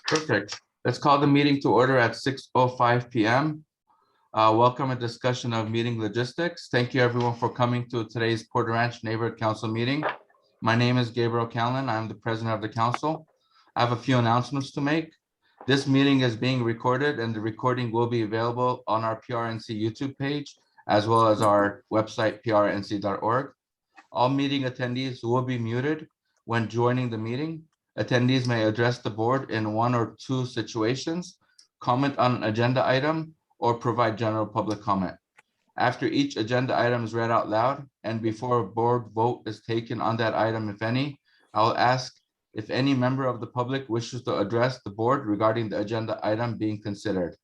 Perfect. Let's call the meeting to order at 6:05 p.m. Welcome and discussion of meeting logistics. Thank you everyone for coming to today's Porter Ranch Neighborhood Council meeting. My name is Gabriel Callan. I'm the president of the council. I have a few announcements to make. This meeting is being recorded and the recording will be available on our PRNC YouTube page, as well as our website, prnc.org. All meeting attendees will be muted when joining the meeting. Attendees may address the board in one or two situations, comment on an agenda item, or provide general public comment. After each agenda item is read out loud and before a board vote is taken on that item, if any, I'll ask if any member of the public wishes to address the board regarding the agenda item being considered.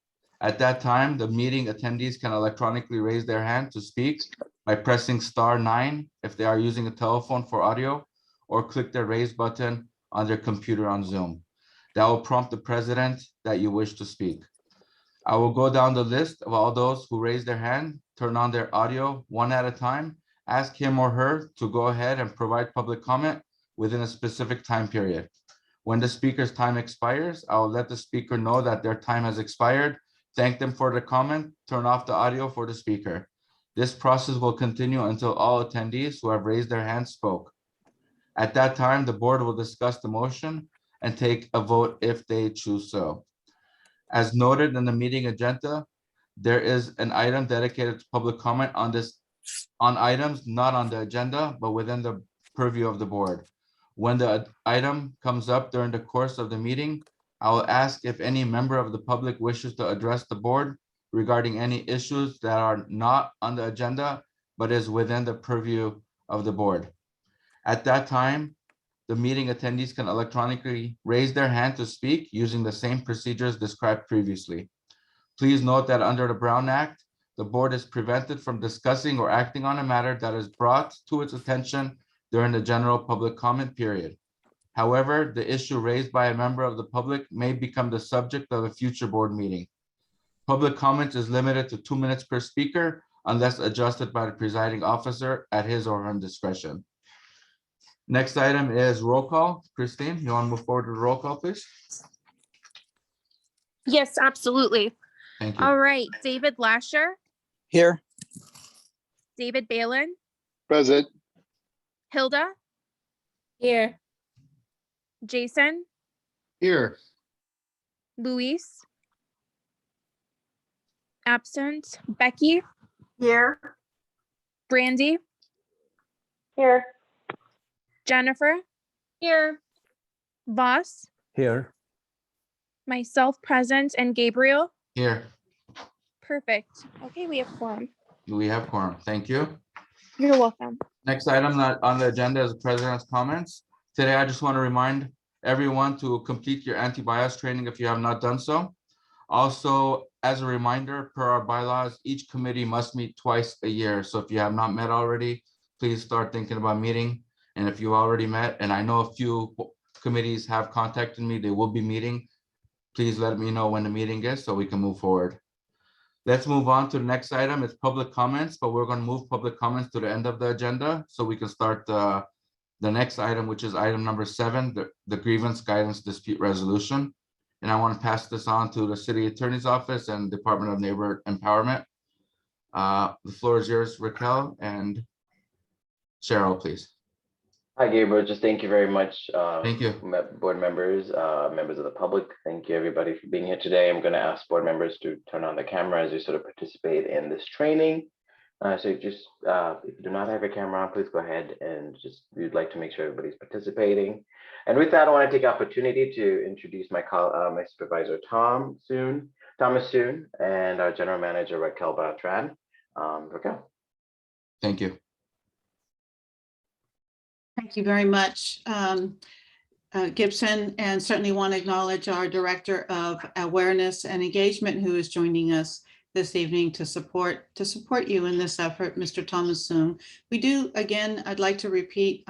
At that time, the meeting attendees can electronically raise their hand to speak by pressing *9 if they are using a telephone for audio, or click the raise button on their computer on Zoom. That will prompt the president that you wish to speak. I will go down the list of all those who raise their hand, turn on their audio one at a time, ask him or her to go ahead and provide public comment within a specific time period. When the speaker's time expires, I will let the speaker know that their time has expired, thank them for the comment, turn off the audio for the speaker. This process will continue until all attendees who have raised their hands spoke. At that time, the board will discuss the motion and take a vote if they choose so. As noted in the meeting agenda, there is an item dedicated to public comment on items not on the agenda, but within the purview of the board. When the item comes up during the course of the meeting, I will ask if any member of the public wishes to address the board regarding any issues that are not on the agenda, but is within the purview of the board. At that time, the meeting attendees can electronically raise their hand to speak using the same procedures described previously. Please note that under the Brown Act, the board is prevented from discussing or acting on a matter that is brought to its attention during the general public comment period. However, the issue raised by a member of the public may become the subject of a future board meeting. Public comment is limited to 2 minutes per speaker unless adjusted by the presiding officer at his or her discretion. Next item is roll call. Christine, you want to move forward to the roll call, please? Yes, absolutely. Thank you. All right, David Lasher, Here. David Balin, Present. Hilda, Here. Jason, Here. Luis, absent, Becky, Here. Brandy, Here. Jennifer, Here. Voss, Here. myself present, and Gabriel. Here, Perfect. Okay, we have quorum. we have quorum. Thank you. You're welcome. Next item on the agenda is the president's comments. Today, I just want to remind everyone to complete your anti-bias training if you have not done so. Also, as a reminder, per our bylaws, each committee must meet twice a year. So if you have not met already, please start thinking about meeting. And if you already met, and I know a few committees have contacted me, they will be meeting. Please let me know when the meeting is so we can move forward. Let's move on to the next item. It's public comments, but we're going to move public comments to the end of the agenda so we can start the next item, which is item number 7, the grievance guidance dispute resolution. And I want to pass this on to the city attorney's office and Department of Neighborhood Empowerment. The floor is yours, Raquel and Cheryl, please. Hi, Gabriel. Just thank you very much. Thank you. Board members, members of the public. Thank you, everybody, for being here today. I'm going to ask board members to turn on the camera as you sort of participate in this training. So if you do not have your camera on, please go ahead and we'd like to make sure everybody's participating. And with that, I want to take the opportunity to introduce my supervisor, Thomas Soon, and our general manager, Raquel Beltran. Raquel. Thank you. Thank you very much, Gibson, and certainly want to acknowledge our Director of Awareness and Engagement who is joining us this evening to support you in this effort, Mr. Thomas Soon. We do, again, I'd like to repeat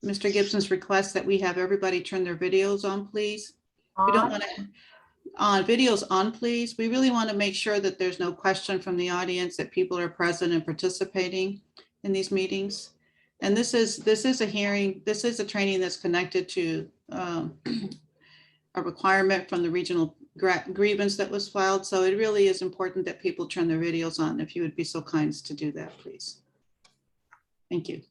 Mr. Gibson's request that we have everybody turn their videos on, please. We don't want to videos on, please. We really want to make sure that there's no question from the audience, that people are present and participating in these meetings. And this is a hearing, this is a training that's connected to a requirement from the regional grievance that was filed. So it really is important that people turn their videos on. If you would be so kind as to do that, please. Thank you.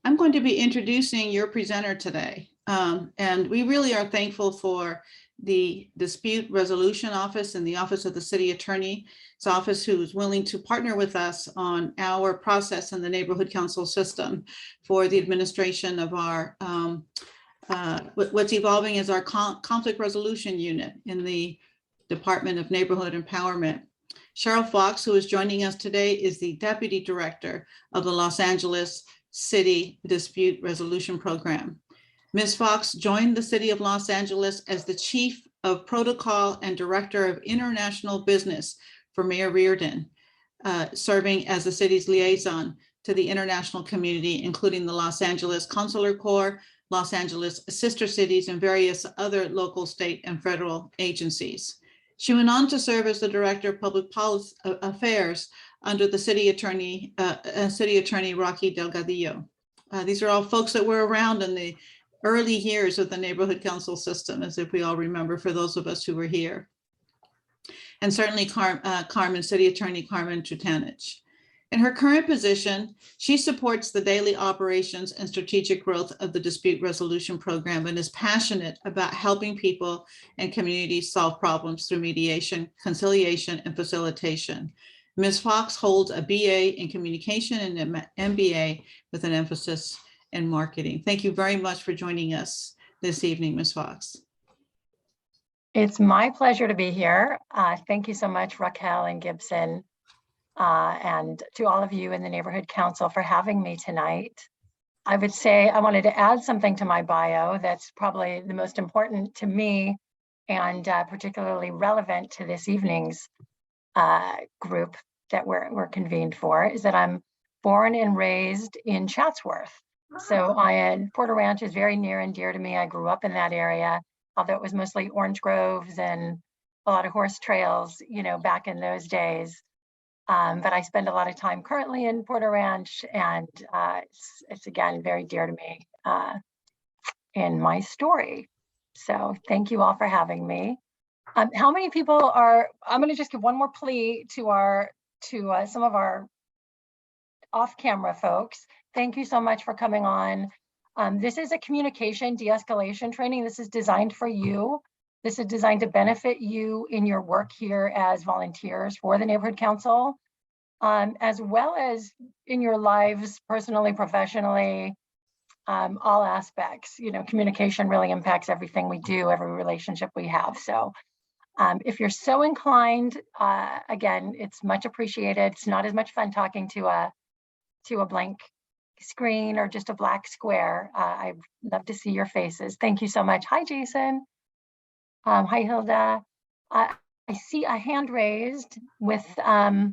I'm going to be introducing your presenter today. And we really are thankful for the Dispute Resolution Office and the Office of the City Attorney's Office, who is willing to partner with us on our process in the Neighborhood Council system for the administration of our, what's evolving as our conflict resolution unit in the Department of Neighborhood Empowerment. Cheryl Fox, who is joining us today, is the Deputy Director of the Los Angeles City Dispute Resolution Program. Ms. Fox joined the City of Los Angeles as the Chief of Protocol and Director of International Business for Mayor Reardon, serving as the city's liaison to the international community, including the Los Angeles Consular Corps, Los Angeles sister cities, and various other local, state, and federal agencies. She went on to serve as the Director of Public Policy Affairs under the City Attorney Rocky Delgadillo. These are all folks that were around in the early years of the Neighborhood Council system, as if we all remember, for those of us who were here. And certainly City Attorney Carmen Trutanich. In her current position, she supports the daily operations and strategic growth of the Dispute Resolution Program and is passionate about helping people and communities solve problems through mediation, conciliation, and facilitation. Ms. Fox holds a BA in communication and an MBA with an emphasis in marketing. Thank you very much for joining us this evening, Ms. Fox. It's my pleasure to be here. Thank you so much, Raquel and Gibson, and to all of you in the Neighborhood Council for having me tonight. I would say I wanted to add something to my bio that's probably the most important to me and particularly relevant to this evening's group that we're convened for, is that I'm born and raised in Chatsworth. So Porter Ranch is very near and dear to me. I grew up in that area, although it was mostly orange groves and a lot of horse trails, you know, back in those days. But I spend a lot of time currently in Porter Ranch, and it's again very dear to me in my story. So thank you all for having me. How many people are? I'm going to just give one more plea to some of our off-camera folks. Thank you so much for coming on. This is a communication de-escalation training. This is designed for you. This is designed to benefit you in your work here as volunteers for the Neighborhood Council, as well as in your lives, personally, professionally, all aspects. You know, communication really impacts everything we do, every relationship we have. So if you're so inclined, again, it's much appreciated. It's not as much fun talking to a blank screen or just a black square. I'd love to see your faces. Thank you so much. Hi, Jason. Hi, Hilda. I see a hand raised with Hi,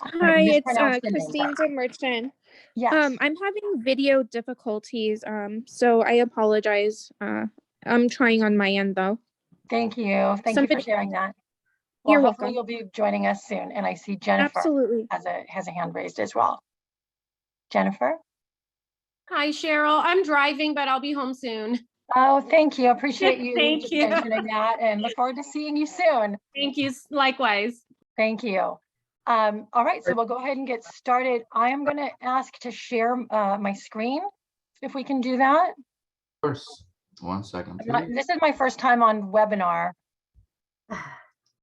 it's Christine Merchant. Yes. I'm having video difficulties, so I apologize. I'm trying on my end though. Thank you. Thank you for sharing that. Well, You're hopefully welcome. you'll be joining us soon. And I see Jennifer Absolutely. has a hand raised as well. Jennifer? Hi, Cheryl. I'm driving, but I'll be home soon. Oh, thank you. Appreciate you Thank you. mentioning that, and look forward to seeing you soon. Thank you. Likewise. Thank you. All right, so we'll go ahead and get started. I am going to ask to share my screen, if we can do that. Of course. 1 second. This is my first time on webinar,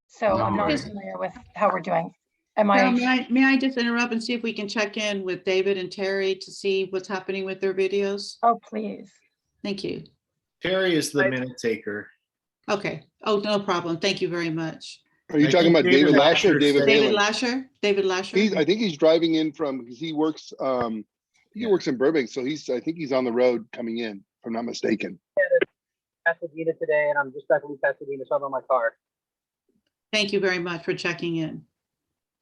so No I'm not worries. familiar with how we're doing. Carol, may I just interrupt and see if we can check in with David and Terry to see what's happening with their videos? Oh, please. Thank you. Terry is the minute taker. Okay. Oh, no problem. Thank you very much. Are you talking about David Lasher or David David Balin? Lasher? David Lasher? I think he's driving in from, because he works in Burbank, so I think he's on the road coming in, if I'm not mistaken. Pasadena today, and I'm just back in Pasadena, so I'm on my car. Thank you very much for checking in.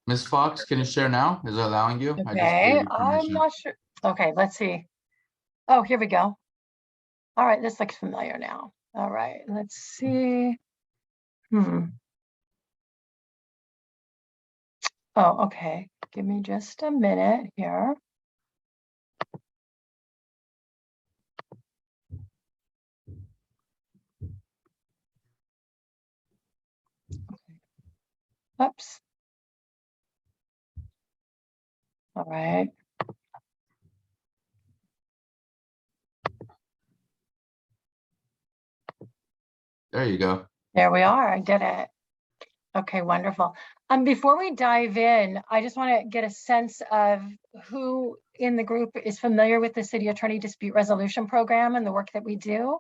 Ms. Fox, can you share now? Is it allowing you? I just gave Okay, you I'm permission. not sure. Okay, let's see. Oh, here we go. All right, this looks familiar now. All right, let's see. Oh, okay. Give me just a minute here. Oops. All right. There you go. There we are. I did it. Okay, wonderful. Before we dive in, I just want to get a sense of who in the group is familiar with the City Attorney Dispute Resolution Program and the work that we do.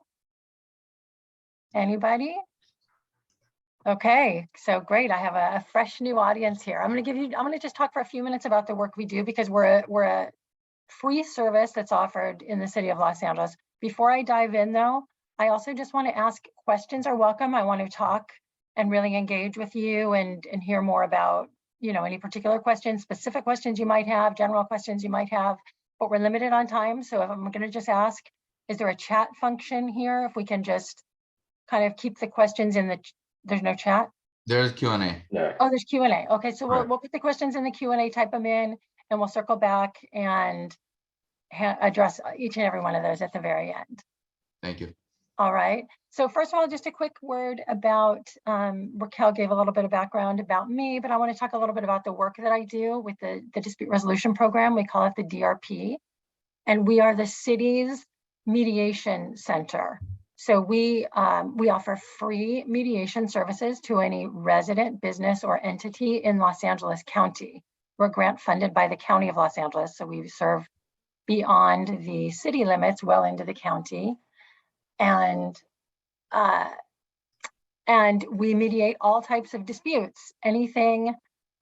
Anybody? Okay, so great. I have a fresh new audience here. I'm going to just talk for a few minutes about the work we do because we're a free service that's offered in the City of Los Angeles. Before I dive in though, I also just want to ask, questions are welcome. I want to talk and really engage with you and hear more about, any particular questions, specific questions you might have, general questions you might have, but we're limited on time. So if I'm going to just ask, is there a chat function here? If we can just kind of keep the questions in there's no chat? There's Q&A. No. Oh, there's Q&A. Okay, so Right. we'll put the questions in the Q&A, type them in, and we'll circle back and address each and every one of those at the very end. Thank you. All right. So first of all, just a quick word about, Raquel gave a little bit of background about me, but I want to talk a little bit about the work that I do with the Dispute Resolution Program. We call it the DRP, and we are the city's mediation center. So we offer free mediation services to any resident, business, or entity in Los Angeles County. We're grant funded by the County of Los Angeles, so we serve beyond the city limits, well into the county. And we mediate all types of disputes, anything,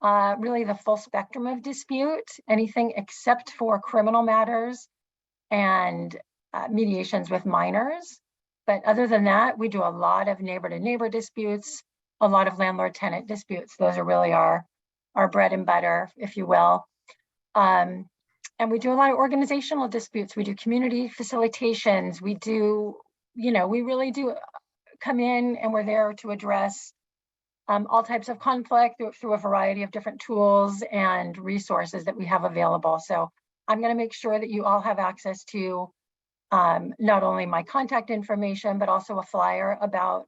really the full spectrum of dispute, anything except for criminal matters and mediations with minors. But other than that, we do a lot of neighbor-to-neighbor disputes, a lot of landlord-tenant disputes. Those are really our bread and butter, if you will. And we do a lot of organizational disputes. We do community facilitations. We do, we really do come in and we're there to address all types of conflict through a variety of different tools and resources that we have available. So I'm going to make sure that you all have access to not only my contact information, but also a flyer about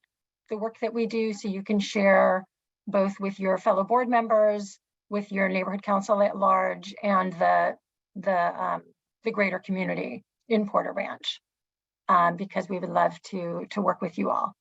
the work that we do, so you can share both with your fellow board members, with your neighborhood council at large, and the greater community in Porter Ranch, because we would love to work with you all.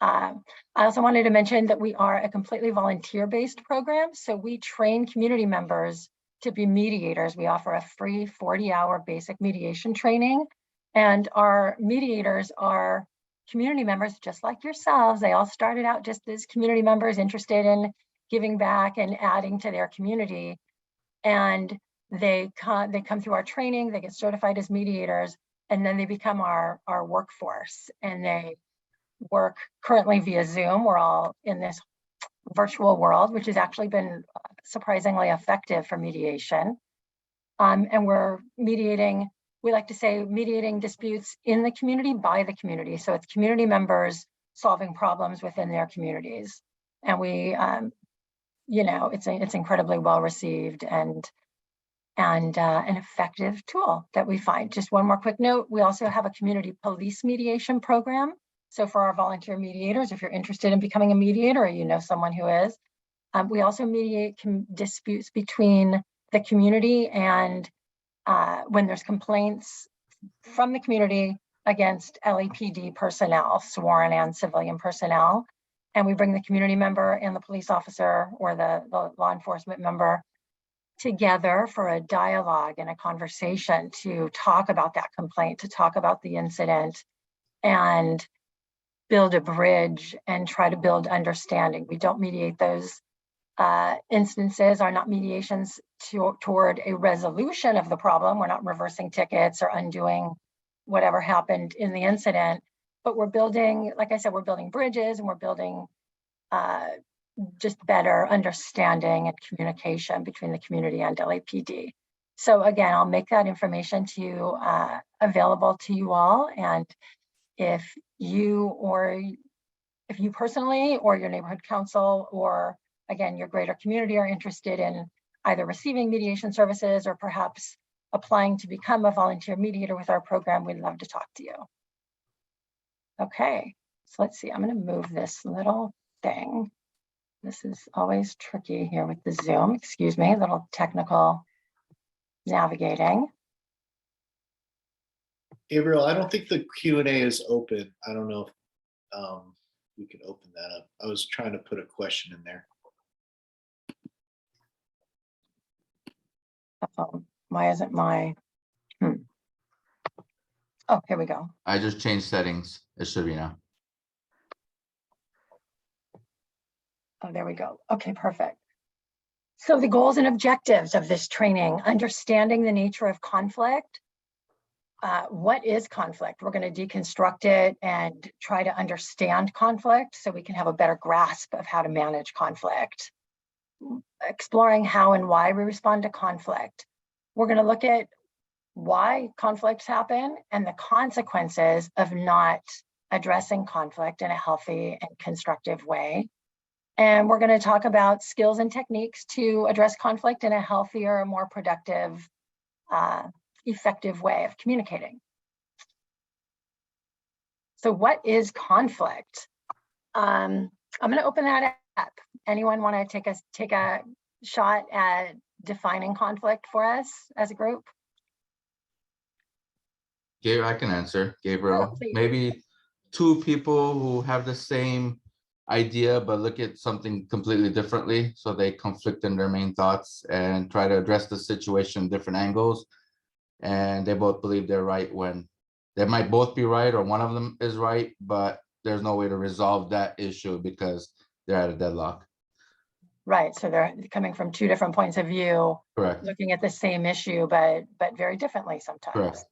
I also wanted to mention that we are a completely volunteer-based program, so we train community members to be mediators. We offer a free 40-hour basic mediation training, and our mediators are community members just like yourselves. They all started out just as community members interested in giving back and adding to their community, and they come through our training, they get certified as mediators, and then they become our workforce, and they work currently via Zoom. We're all in this virtual world, which has actually been surprisingly effective for mediation. And we're mediating, we like to say, mediating disputes in the community by the community. So it's community members solving problems within their communities. And we, it's incredibly well received and an effective tool that we find. Just one more quick note, we also have a community police mediation program. So for our volunteer mediators, if you're interested in becoming a mediator or you know someone who is, we also mediate disputes between the community and when there's complaints from the community against LAPD personnel, sworn and civilian personnel. And we bring the community member and the police officer or the law enforcement member together for a dialogue and a conversation to talk about that complaint, to talk about the incident, and build a bridge and try to build understanding. We don't mediate those instances, are not mediations toward a resolution of the problem. We're not reversing tickets or undoing whatever happened in the incident, but we're building, like I said, we're building bridges, and we're building just better understanding and communication between the community and LAPD. So again, I'll make that information to you available to you all. And if you personally or your neighborhood council or again, your greater community are interested in either receiving mediation services or perhaps applying to become a volunteer mediator with our program, we'd love to talk to you. Okay, so let's see, I'm going to move this little thing. This is always tricky here with the Zoom. Excuse me, a little technical navigating. Gabriel, I don't think the Q&A is open. I don't know if we can open that up. I was trying to put a question in there. Why isn't my, Oh, here we go. I just changed settings. It should be now. Oh, there we go. Okay, perfect. So the goals and objectives of this training: understanding the nature of conflict. What is conflict? We're going to deconstruct it and try to understand conflict so we can have a better grasp of how to manage conflict. Exploring how and why we respond to conflict. We're going to look at why conflicts happen and the consequences of not addressing conflict in a healthy and constructive way. And we're going to talk about skills and techniques to address conflict in a healthier, more productive, effective way of communicating. So what is conflict? I'm going to open that up. Anyone want to take a shot at defining conflict for us as a group? Gabe, I can answer. Gabriel, please. maybe two people who have the same idea but look at something completely differently, so they conflict in their main thoughts and try to address the situation different angles, and they both believe they're right when they might both be right or one of them is right, but there's no way to resolve that issue because they're at a deadlock. Right, so they're coming from two different points of view, Correct. looking at the same issue, but very differently sometimes. Correct.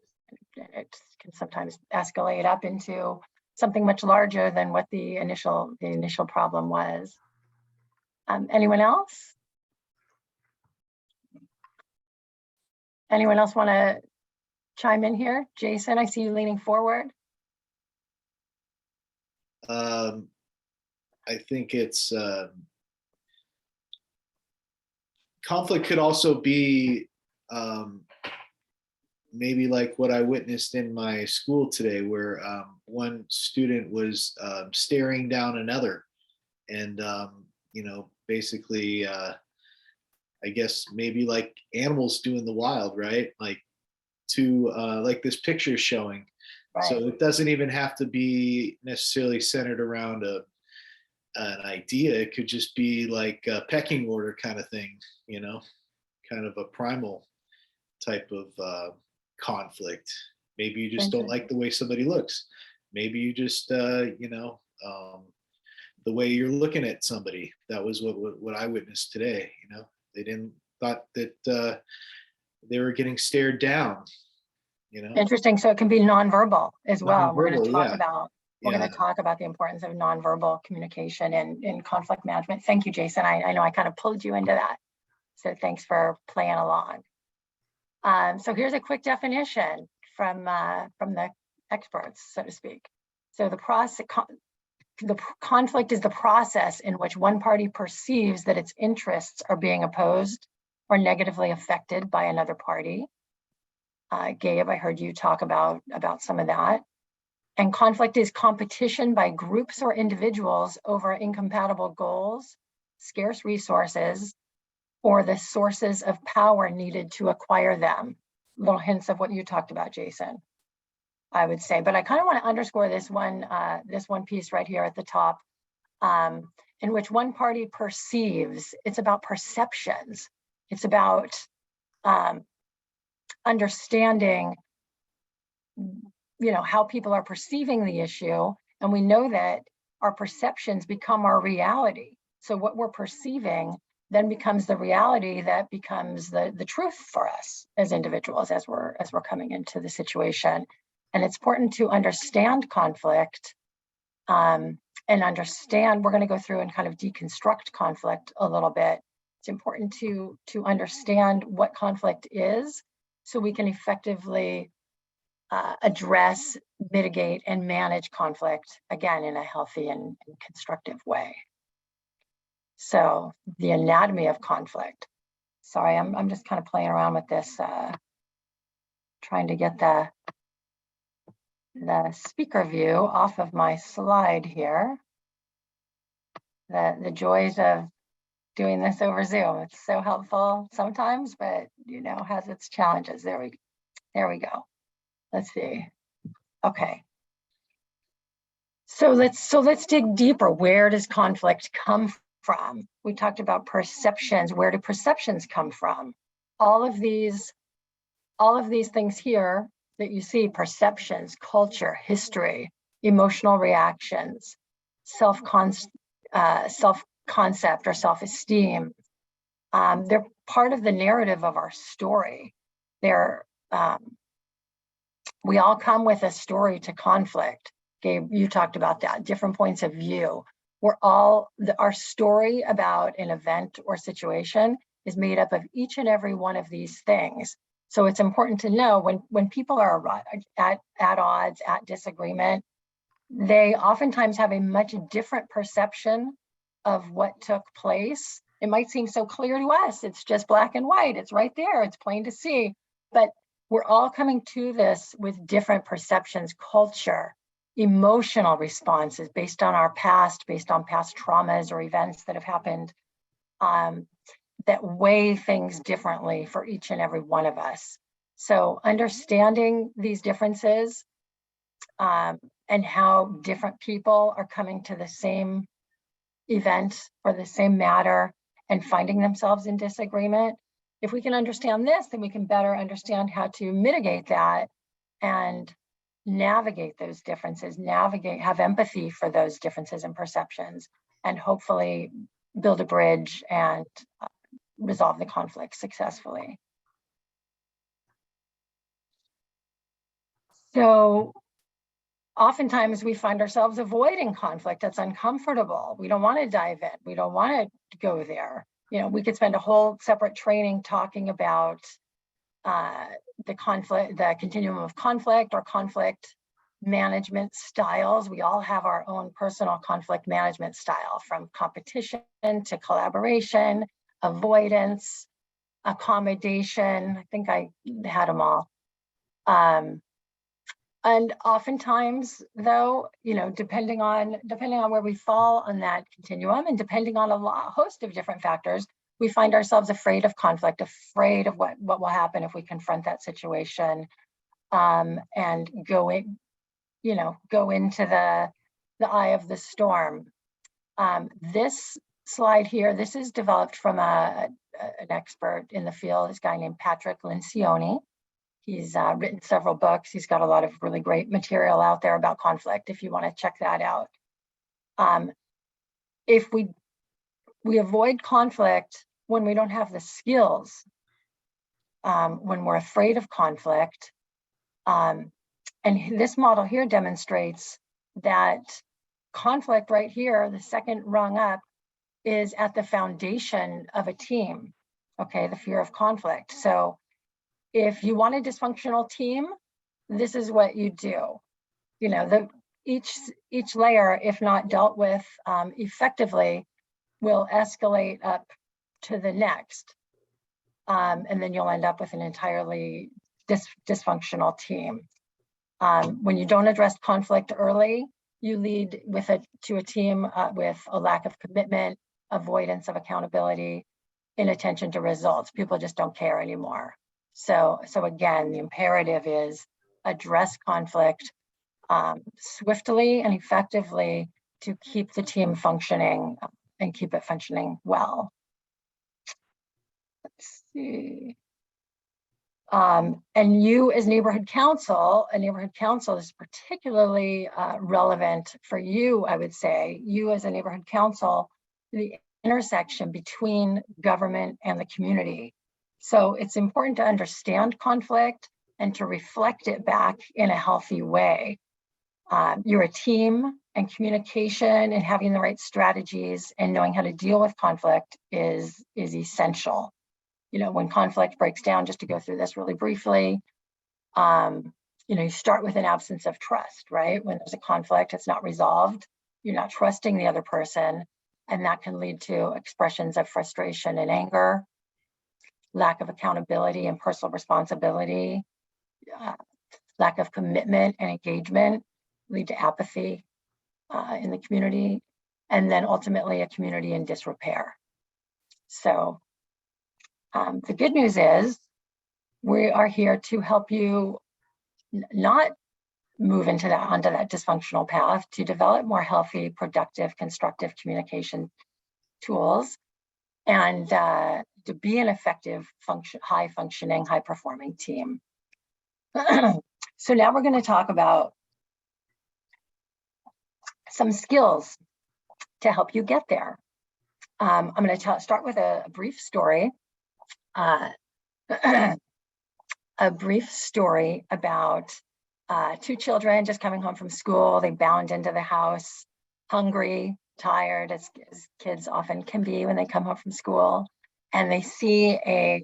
It can sometimes escalate up into something much larger than what the initial problem was. Anyone else? Anyone else want to chime in here? Jason, I see you leaning forward. I think it's conflict could also be maybe like what I witnessed in my school today, where one student was staring down another, and you know, basically, I guess maybe like animals do in the wild, right? Like like this picture is showing. Right. So it doesn't even have to be necessarily centered around an idea. It could just be like a pecking order kind of thing, you know, kind of a primal type of conflict. Maybe you just don't like the way somebody looks. Maybe you just, you know, the way you're looking at somebody. That was what I witnessed today. You know, they didn't thought that they were getting stared down. You know, Interesting. So it can be nonverbal as well. We're going to talk yeah. about going to talk about the importance of nonverbal communication in conflict management. Thank you, Jason. I know I kind of pulled you into that, so thanks for playing along. So here's a quick definition from the experts, so to speak. So the conflict is the process in which one party perceives that its interests are being opposed or negatively affected by another party. Gabe, I heard you talk about some of that. And conflict is competition by groups or individuals over incompatible goals, scarce resources, or the sources of power needed to acquire them. Little hints of what you talked about, Jason, I would say. But I kind of want to underscore this one piece right here at the top, in which one party perceives. It's about perceptions. It's about understanding, you know, how people are perceiving the issue. And we know that our perceptions become our reality. So what we're perceiving then becomes the reality that becomes the truth for us as individuals as we're coming into the situation. And it's important to understand conflict and understand. We're going to go through and kind of deconstruct conflict a little bit. It's important to understand what conflict is, so we can effectively address, mitigate, and manage conflict, again, in a healthy and constructive way. So the anatomy of conflict. Sorry, I'm just kind of playing around with this, trying to get the speaker view off of my slide here. the joys of doing this over Zoom. It's so helpful sometimes, but has its challenges. There we go. Let's see. Okay. So let's dig deeper. Where does conflict come from? We talked about perceptions. Where do perceptions come from? All of these things here that you see: perceptions, culture, history, emotional reactions, self-concept or self-esteem. They're part of the narrative of our story. We all come with a story to conflict. Gabe, you talked about that, different points of view. Our story about an event or situation is made up of each and every one of these things. So it's important to know when people are at odds, at disagreement, they oftentimes have a much different perception of what took place. It might seem so clear to us. It's just black and white. It's right there. It's plain to see. But we're all coming to this with different perceptions, culture, emotional responses based on our past, based on past traumas or events that have happened, that weigh things differently for each and every one of us. So understanding these differences and how different people are coming to the same event or the same matter and finding themselves in disagreement. If we can understand this, then we can better understand how to mitigate that and navigate those differences, have empathy for those differences and perceptions, and hopefully build a bridge and resolve the conflict successfully. So oftentimes we find ourselves avoiding conflict. That's uncomfortable. We don't want to dive in. We don't want to go there. We could spend a whole separate training talking about the continuum of conflict or conflict management styles. We all have our own personal conflict management style, from competition to collaboration, avoidance, accommodation. I think I had them all. And oftentimes, though, depending on where we fall on that continuum, and depending on a host of different factors, we find ourselves afraid of conflict, afraid of what will happen if we confront that situation, and go into the eye of the storm. This slide here, this is developed from an expert in the field, this guy named Patrick Lencioni. He's written several books. He's got a lot of really great material out there about conflict, if you want to check that out. If we avoid conflict when we don't have the skills, when we're afraid of conflict, and this model here demonstrates that conflict right here, the second rung up, is at the foundation of a team, okay, the fear of conflict. So if you want a dysfunctional team, this is what you do. Each layer, if not dealt with effectively, will escalate up to the next. And then you'll end up with an entirely dysfunctional team. When you don't address conflict early, you lead to a team with a lack of commitment, avoidance of accountability, inattention to results. People just don't care anymore. So again, the imperative is address conflict swiftly and effectively to keep the team functioning and keep it functioning well. Let's see. And you as neighborhood council, a neighborhood council is particularly relevant for you, I would say. You as a neighborhood council, the intersection between government and the community. So it's important to understand conflict and to reflect it back in a healthy way. You're a team, and communication and having the right strategies and knowing how to deal with conflict is essential. When conflict breaks down, just to go through this really briefly, you start with an absence of trust, right? When there's a conflict, it's not resolved, you're not trusting the other person, and that can lead to expressions of frustration and anger, lack of accountability and personal responsibility, lack of commitment and engagement, lead to apathy in the community, and then ultimately a community in disrepair. So the good news is we are here to help you not move onto that dysfunctional path, to develop more healthy, productive, constructive communication tools, and to be an effective, high functioning, high performing team. So now we're going to talk about some skills to help you get there. I'm going to start with a brief story. A brief story about two children just coming home from school. They bound into the house, hungry, tired, as kids often can be when they come home from school. And they see a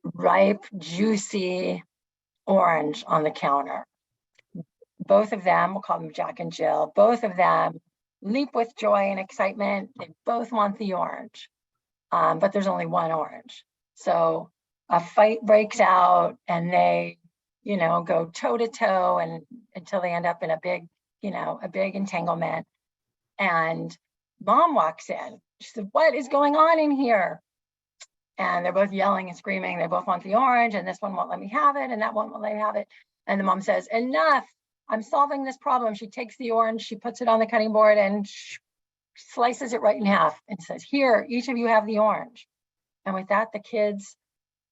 ripe, juicy orange on the counter. Both of them, we'll call them Jack and Jill, both of them leap with joy and excitement. They both want the orange, but there's only one orange. So a fight breaks out and they, go toe to toe and until they end up in a big entanglement. And mom walks in. She said, "What is going on in here?" And they're both yelling and screaming. They both want the orange, and this one won't let me have it, and that one won't let me have it. And the mom says, "Enough, I'm solving this problem." She takes the orange, she puts it on the cutting board and slices it right in half and says, "Here, each of you have the orange." And with that, the kids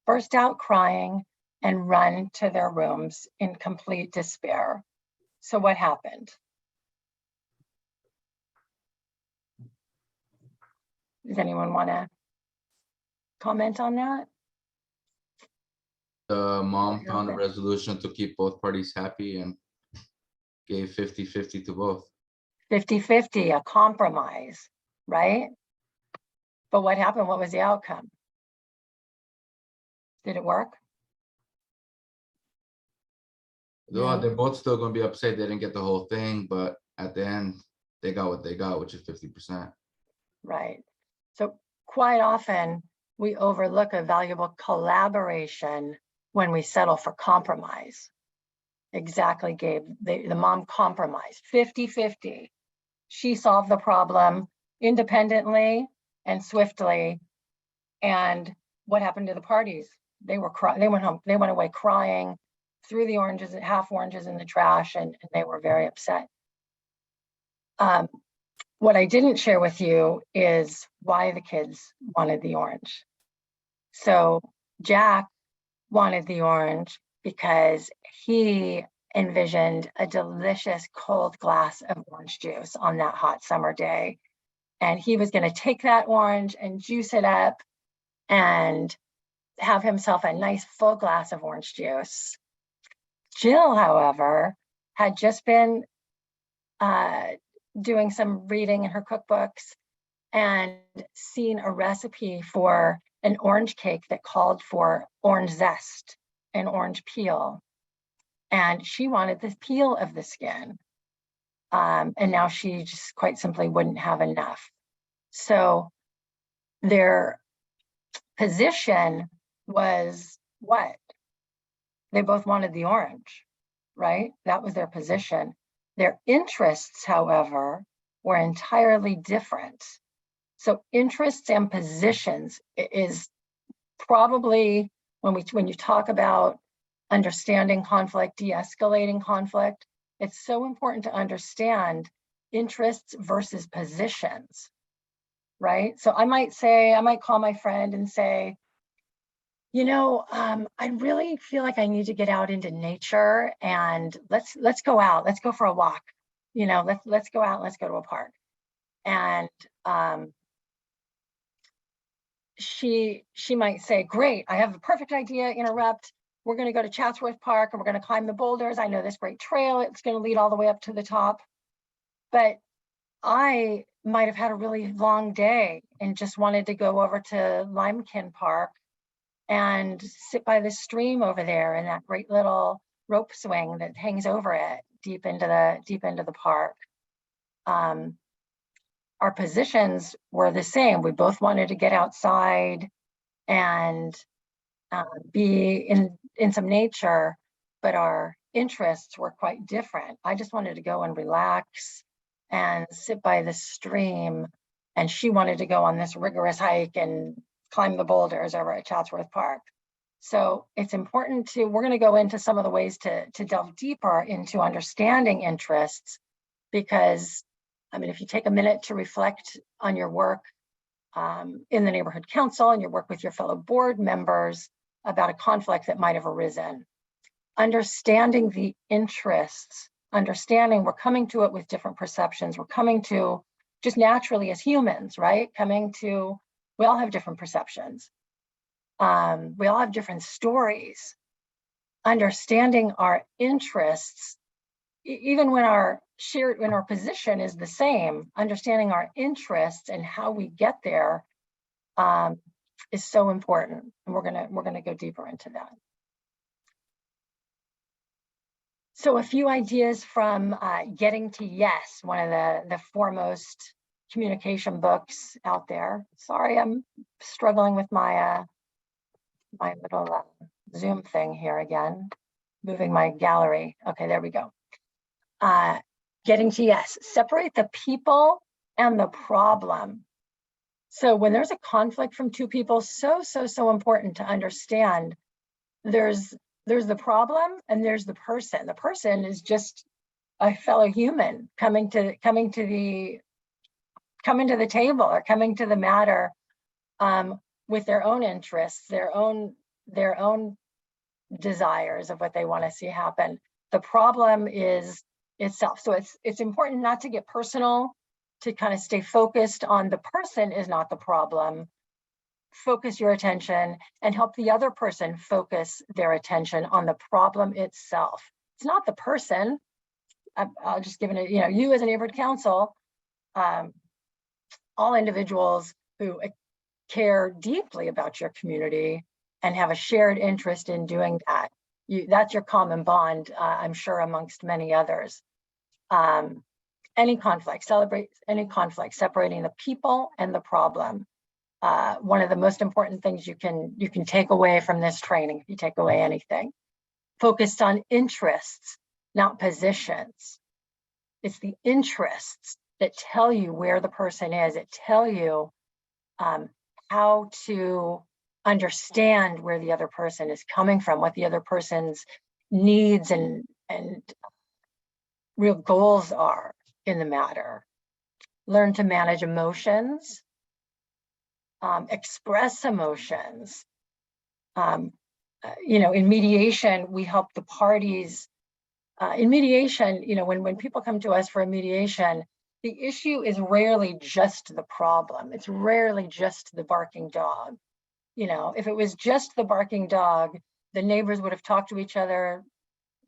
burst out crying and run to their rooms in complete despair. So what happened? Does anyone want to comment on that? The mom found a resolution to keep both parties happy and gave 50-50 to both. 50-50, a compromise, right? But what happened? What was the outcome? Did it work? Well, they're both still going to be upset they didn't get the whole thing, but at the end, they got what they got, which is 50%. Right. So quite often we overlook a valuable collaboration when we settle for compromise. Exactly, Gabe. The mom compromised 50-50. She solved the problem independently and swiftly. And what happened to the parties? They went home. They went away crying, threw the oranges, half oranges in the trash, and they were very upset. What I didn't share with you is why the kids wanted the orange. So Jack wanted the orange because he envisioned a delicious cold glass of orange juice on that hot summer day. And he was going to take that orange and juice it up and have himself a nice full glass of orange juice. Jill, however, had just been doing some reading in her cookbooks and seen a recipe for an orange cake that called for orange zest and orange peel. And she wanted the peel of the skin. And now she just quite simply wouldn't have enough. So their position was what? They both wanted the orange, right? That was their position. Their interests, however, were entirely different. So interests and positions is probably when you talk about understanding conflict, de-escalating conflict, it's so important to understand interests versus positions, right? So I might call my friend and say, I really feel like I need to get out into nature and let's go out, let's go for a walk, let's go out, let's go to a park. And she might say, "Great, I have a perfect idea, interrupt. We're going to go to Chatsworth Park and we're going to climb the boulders. I know this great trail. It's going to lead all the way up to the top." But I might have had a really long day and just wanted to go over to Limekin Park and sit by the stream over there and that great little rope swing that hangs over it deep into the park. Our positions were the same. We both wanted to get outside and be in some nature, but our interests were quite different. I just wanted to go and relax and sit by the stream. And she wanted to go on this rigorous hike and climb the boulders over at Chatsworth Park. So it's important to, we're going to go into some of the ways to delve deeper into understanding interests, because I mean, if you take a minute to reflect on your work in the neighborhood council and your work with your fellow board members about a conflict that might have arisen, understanding the interests, understanding we're coming to it with different perceptions, we're coming to just naturally as humans, right? We all have different perceptions. We all have different stories. Understanding our interests, even when our position is the same, understanding our interests and how we get there is so important. And we're gonna go deeper into that. So a few ideas from Getting to Yes, one of the foremost communication books out there. Sorry, I'm struggling with my my little Zoom thing here again, moving my gallery. Okay, there we go. Getting to Yes, separate the people and the problem. So when there's a conflict from two people, so important to understand there's the problem and there's the person. The person is just a fellow human coming to the table or coming to the matter with their own interests, their own desires of what they want to see happen. The problem is itself. So it's important not to get personal, to kind of stay focused on the person is not the problem. Focus your attention and help the other person focus their attention on the problem itself. It's not the person. I'll just give it, you as a neighborhood council, all individuals who care deeply about your community and have a shared interest in doing that. That's your common bond, I'm sure, amongst many others. Any conflict, celebrate any conflict, separating the people and the problem. One of the most important things you can take away from this training, if you take away anything, focused on interests, not positions. It's the interests that tell you where the person is. It tell you how to understand where the other person is coming from, what the other person's needs and real goals are in the matter. Learn to manage emotions, express emotions. In mediation, we help the parties. In mediation, when people come to us for a mediation, the issue is rarely just the problem. It's rarely just the barking dog. If it was just the barking dog, the neighbors would have talked to each other,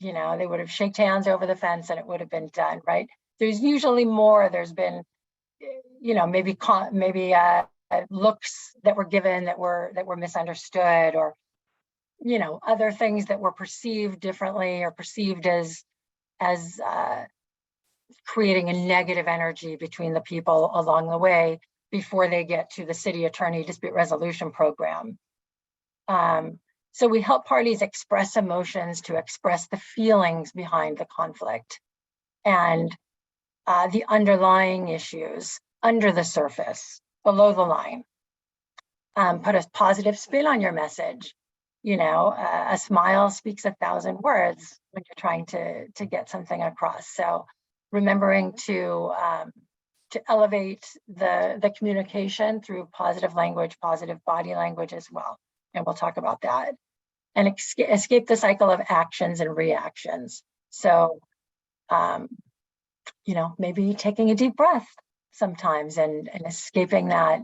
they would have shaked hands over the fence and it would have been done, right? There's usually more. There's been, maybe looks that were given that were misunderstood, or, other things that were perceived differently or perceived as creating a negative energy between the people along the way before they get to the city attorney dispute resolution program. So we help parties express emotions, to express the feelings behind the conflict and the underlying issues under the surface, below the line. Put a positive spin on your message. A smile speaks 1,000 words when you're trying to get something across. So remembering to elevate the communication through positive language, positive body language as well. And we'll talk about that. And escape the cycle of actions and reactions. So, maybe taking a deep breath sometimes and escaping that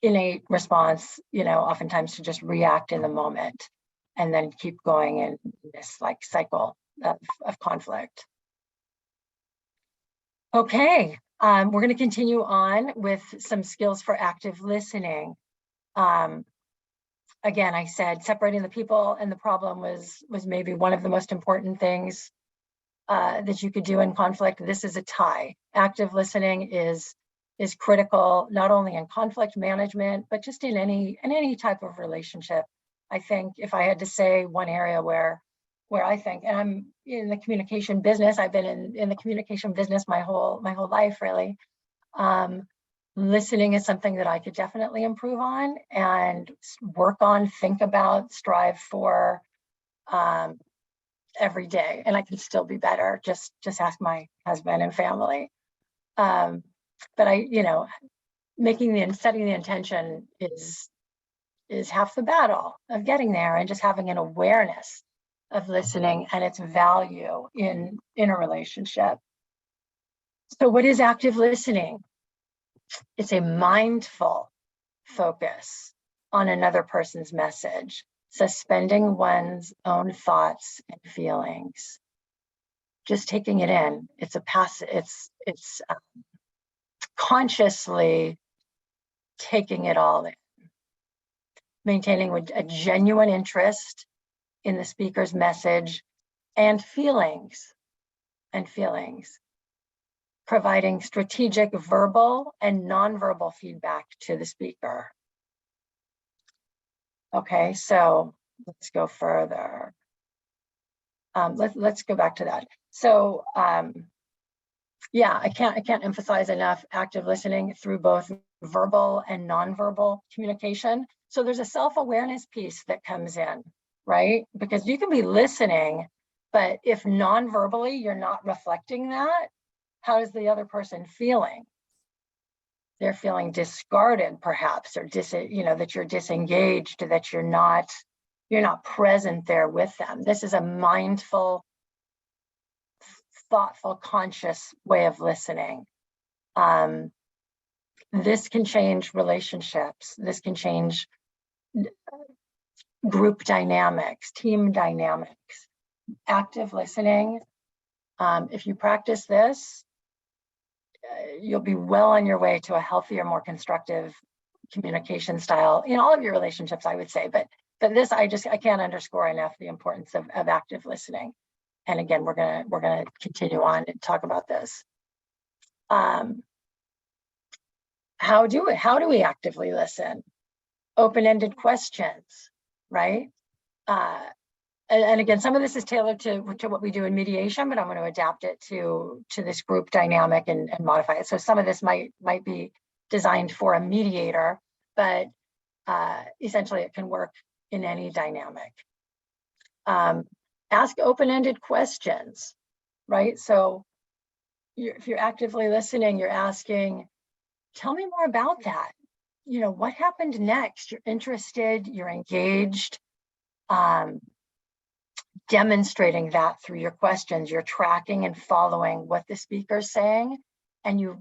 innate response, oftentimes to just react in the moment and then keep going in this cycle of conflict. Okay, we're going to continue on with some skills for active listening. Again, I said separating the people and the problem was maybe one of the most important things that you could do in conflict. This is a tie. Active listening is critical, not only in conflict management, but just in any type of relationship. I think if I had to say one area where where I think, and I'm in the communication business, I've been in the communication business my whole life, really. Listening is something that I could definitely improve on and work on, think about, strive for every day. And I can still be better. Just ask my husband and family. But setting the intention is half the battle of getting there, and just having an awareness of listening and its value in a relationship. So what is active listening? It's a mindful focus on another person's message, suspending one's own thoughts and feelings, just taking it in. It's consciously taking it all in, maintaining a genuine interest in the speaker's message and feelings, providing strategic verbal and nonverbal feedback to the speaker. Okay, so let's go further. Let's go back to that. So yeah, I can't emphasize enough active listening through both verbal and nonverbal communication. So there's a self-awareness piece that comes in, right? Because you can be listening, but if non-verbally you're not reflecting that, how is the other person feeling? They're feeling discarded, perhaps, or that you're disengaged, that you're not present there with them. This is a mindful, thoughtful, conscious way of listening. This can change relationships. This can change group dynamics, team dynamics. Active listening. If you practice this, you'll be well on your way to a healthier, more constructive communication style in all of your relationships, I would say. But this, I can't underscore enough the importance of active listening. And again, we're gonna continue on and talk about this. How do we actively listen? Open-ended questions, right? And again, some of this is tailored to what we do in mediation, but I'm going to adapt it to this group dynamic and modify it. So some of this might be designed for a mediator, but essentially it can work in any dynamic. Ask open-ended questions, right? So if you're actively listening, you're asking, tell me more about that. What happened next? You're interested, you're engaged. Demonstrating that through your questions, you're tracking and following what the speaker's saying, and you're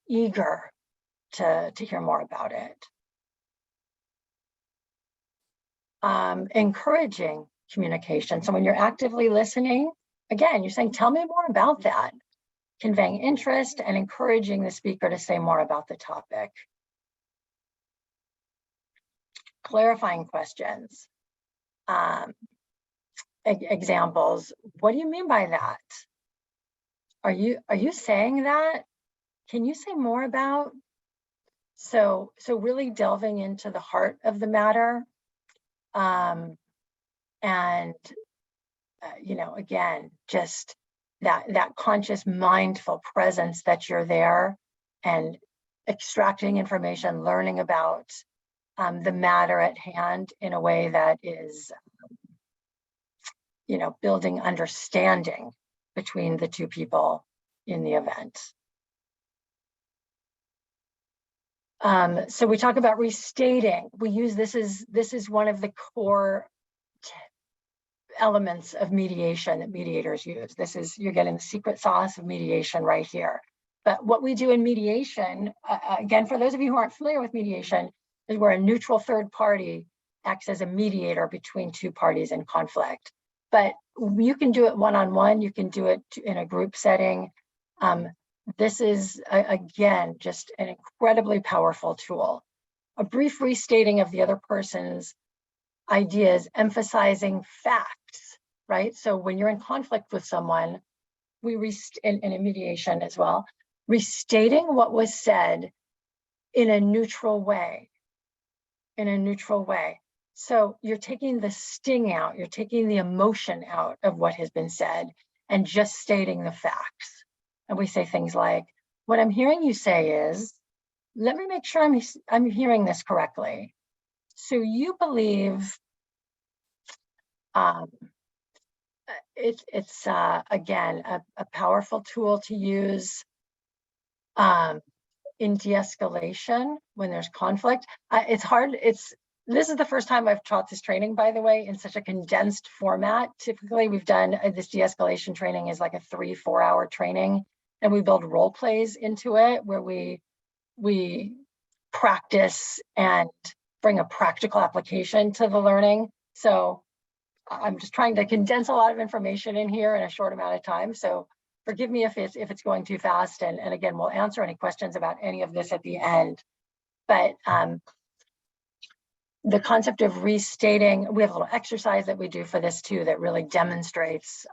eager to hear more about it. Encouraging communication. So when you're actively listening, again, you're saying, tell me more about that, conveying interest and encouraging the speaker to say more about the topic. Clarifying questions. Examples. What do you mean by that? Are you saying that? Can you say more about? So really delving into the heart of the matter, and again, just that conscious, mindful presence that you're there and extracting information, learning about the matter at hand in a way that is building understanding between the two people in the event. So we talk about restating. We use this is one of the core elements of mediation that mediators use. You're getting the secret sauce of mediation right here. But what we do in mediation, again, for those of you who aren't familiar with mediation, is where a neutral third party acts as a mediator between two parties in conflict. But you can do it one-on-one, you can do it in a group setting. This is, again, just an incredibly powerful tool. A brief restating of the other person's ideas, emphasizing facts, right? So when you're in conflict with someone, in a mediation as well, restating what was said in a neutral way, So you're taking the sting out, you're taking the emotion out of what has been said and just stating the facts. And we say things like, what I'm hearing you say is, let me make sure I'm hearing this correctly. So you believe it's again, a powerful tool to use in de-escalation when there's conflict. It's hard. This is the first time I've taught this training, by the way, in such a condensed format. Typically, we've done this de-escalation training is like a 3-4 hour training, and we build role plays into it where we practice and bring a practical application to the learning. So I'm just trying to condense a lot of information in here in a short amount of time. So forgive me if it's going too fast. And again, we'll answer any questions about any of this at the end. But the concept of restating, we have a little exercise that we do for this too that really demonstrates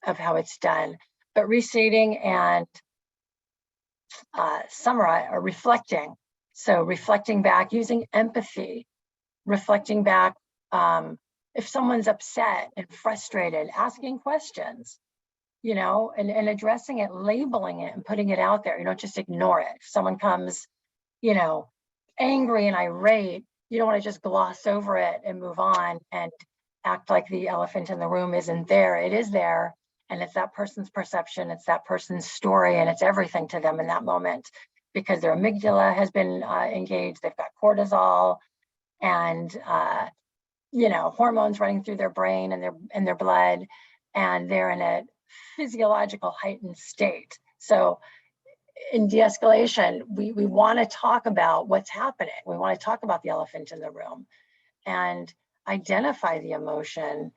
of how it's done. But restating and summarize or reflecting. So reflecting back, using empathy, reflecting back. If someone's upset and frustrated, asking questions, you know, and addressing it, labeling it and putting it out there. You don't just ignore it. If someone comes, you know, angry and irate, you don't want to just gloss over it and move on and act like the elephant in the room isn't there. It is there. And it's that person's perception, it's that person's story, and it's everything to them in that moment because their amygdala has been engaged, they've got cortisol and, you know, hormones running through their brain and their blood, and they're in a physiological heightened state. So in de-escalation, we want to talk about what's happening. We want to talk about the elephant in the room and identify the emotion.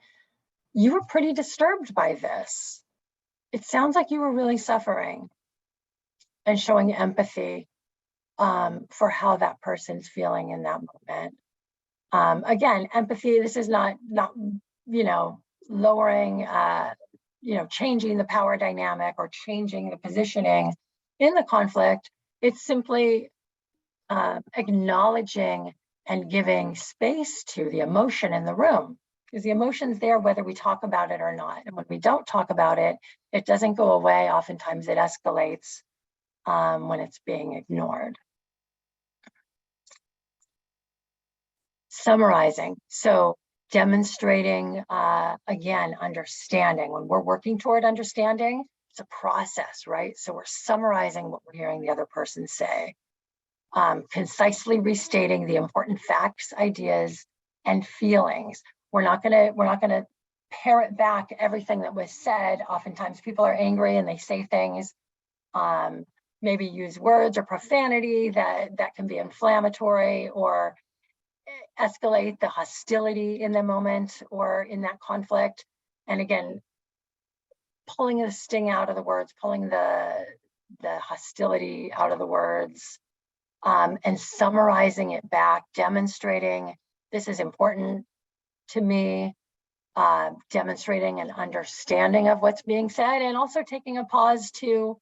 You were pretty disturbed by this. It sounds like you were really suffering, and showing empathy for how that person's feeling in that moment. Again, empathy, this is not you know, lowering, you know, changing the power dynamic or changing the positioning in the conflict. It's simply acknowledging and giving space to the emotion in the room, because the emotion's there whether we talk about it or not. And when we don't talk about it, it doesn't go away. Oftentimes it escalates when it's being ignored. Summarizing. So demonstrating, again, understanding. When we're working toward understanding, it's a process, right? So we're summarizing what we're hearing the other person say. Concisely restating the important facts, ideas, and feelings. We're not gonna parrot back everything that was said. Oftentimes people are angry and they say things, maybe use words or profanity that can be inflammatory or escalate the hostility in the moment or in that conflict. And again, pulling the sting out of the words, pulling the hostility out of the words, and summarizing it back, demonstrating this is important to me, demonstrating an understanding of what's being said, and also taking a pause to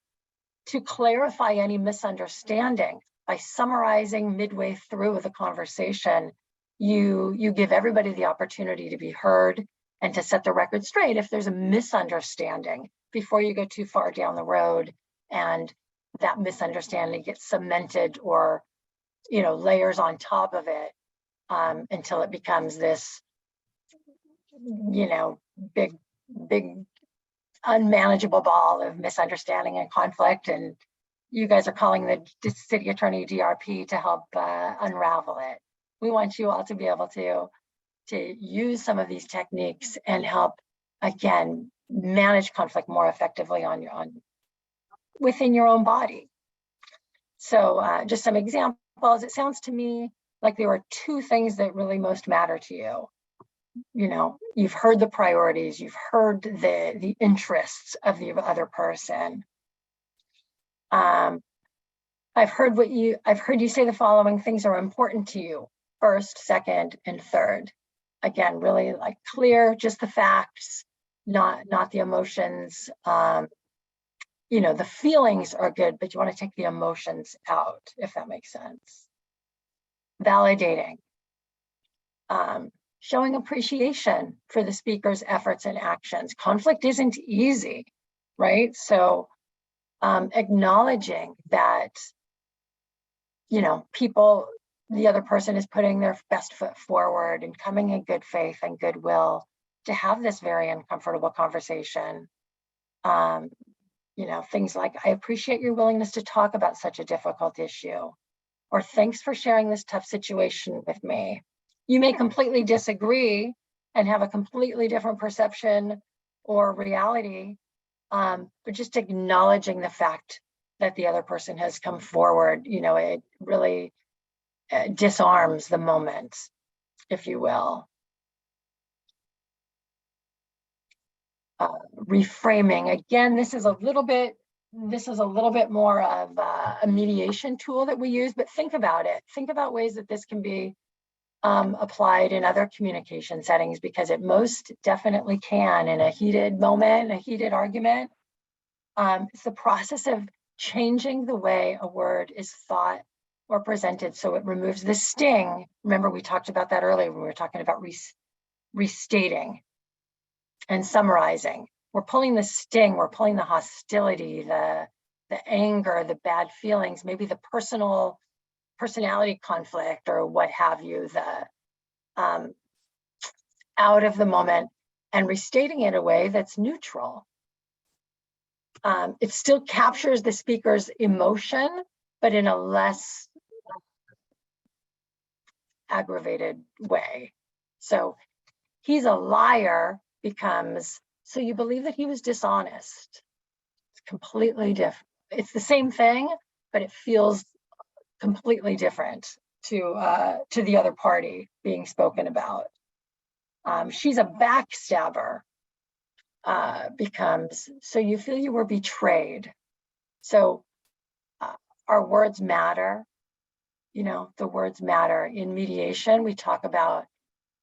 clarify any misunderstanding. By summarizing midway through the conversation, you give everybody the opportunity to be heard and to set the record straight if there's a misunderstanding before you go too far down the road and that misunderstanding gets cemented or, you know, layers on top of it until it becomes this, you know, big unmanageable ball of misunderstanding and conflict. And you guys are calling the city attorney DRP to help unravel it. We want you all to be able to use some of these techniques and help, again, manage conflict more effectively within your own body. So just some examples. It sounds to me like there are two things that really most matter to you. You know, you've heard the priorities, you've heard the interests of the other person. I've heard you say the following things are important to you: first, second, and third. Again, really like clear, just the facts, not the emotions. You know, the feelings are good, but you want to take the emotions out, if that makes sense. Validating. Showing appreciation for the speaker's efforts and actions. Conflict isn't easy, right? So acknowledging that, you know, the other person is putting their best foot forward and coming in good faith and goodwill to have this very uncomfortable conversation. You know, things like, I appreciate your willingness to talk about such a difficult issue, or thanks for sharing this tough situation with me. You may completely disagree and have a completely different perception or reality, but just acknowledging the fact that the other person has come forward, you know, it really disarms the moment, if you will. Reframing, again, this is a little bit more of a mediation tool that we use, but think about it. Think about ways that this can be applied in other communication settings, because it most definitely can in a heated moment, a heated argument. It's the process of changing the way a word is thought or presented so it removes the sting. Remember, we talked about that earlier when we were talking about restating and summarizing. We're pulling the sting, we're pulling the hostility, the anger, the bad feelings, maybe the personality conflict or what have you, out of the moment, and restating it in a way that's neutral. It still captures the speaker's emotion, but in a less aggravated way. So he's a liar becomes, so you believe that he was dishonest. It's completely different. It's the same thing, but it feels completely different to the other party being spoken about. She's a backstabber becomes, so you feel you were betrayed. So our words matter. You know, the words matter. In mediation, we talk about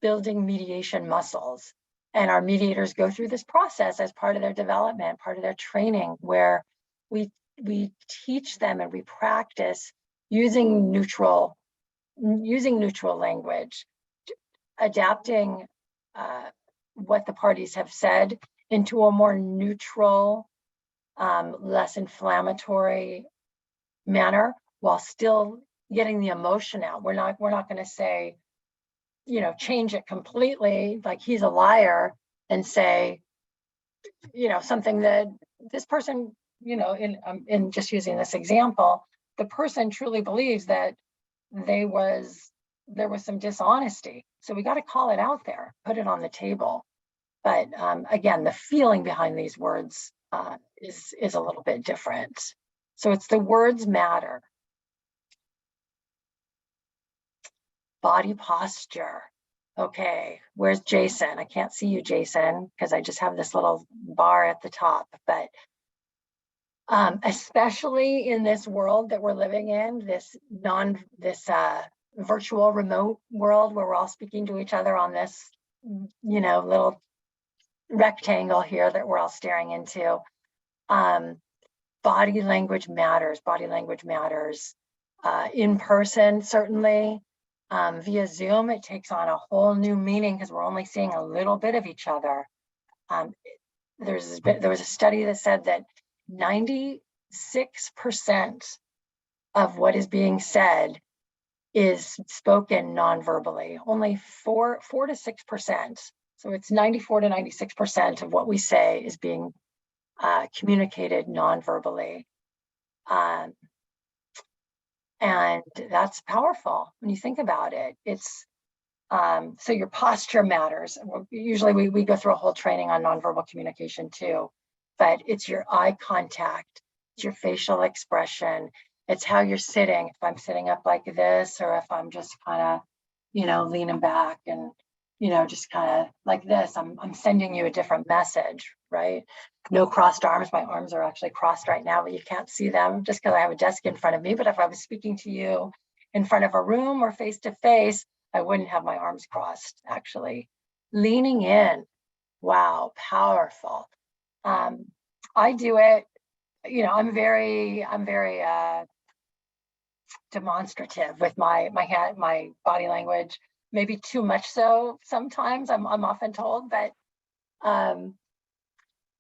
building mediation muscles. And our mediators go through this process as part of their development, part of their training, where we teach them and we practice using neutral language, adapting what the parties have said into a more neutral, less inflammatory manner, while still getting the emotion out. We're not going to say, you know, change it completely, like he's a liar, and say, you know, something that this person, you know, in just using this example, the person truly believes that there was some dishonesty. So we got to call it out there, put it on the table. But again, the feeling behind these words is a little bit different. So it's the words matter. Body posture. Okay, where's Jason? I can't see you, Jason, because I just have this little bar at the top. But especially in this world that we're living in, this virtual remote world where we're all speaking to each other on this, you know, little rectangle here that we're all staring into. Body language matters. Body language matters. In person, certainly. Via Zoom, it takes on a whole new meaning because we're only seeing a little bit of each other. There was a study that said that 96% of what is being said is spoken non-verbally. Only 4 to 6%. So it's 94 to 96% of what we say is being communicated non-verbally. And that's powerful when you think about it. It's so your posture matters. Usually we go through a whole training on nonverbal communication too, but it's your eye contact, it's your facial expression, it's how you're sitting. If I'm sitting up like this, or if I'm just kind of, you know, leaning back and, you know, just kind of like this, I'm sending you a different message, right? No crossed arms. My arms are actually crossed right now, but you can't see them just because I have a desk in front of me. But if I was speaking to you in front of a room or face to face, I wouldn't have my arms crossed, actually. Leaning in, wow, powerful. I do it, you know, I'm very demonstrative with my body language. maybe too much so sometimes, I'm often told, but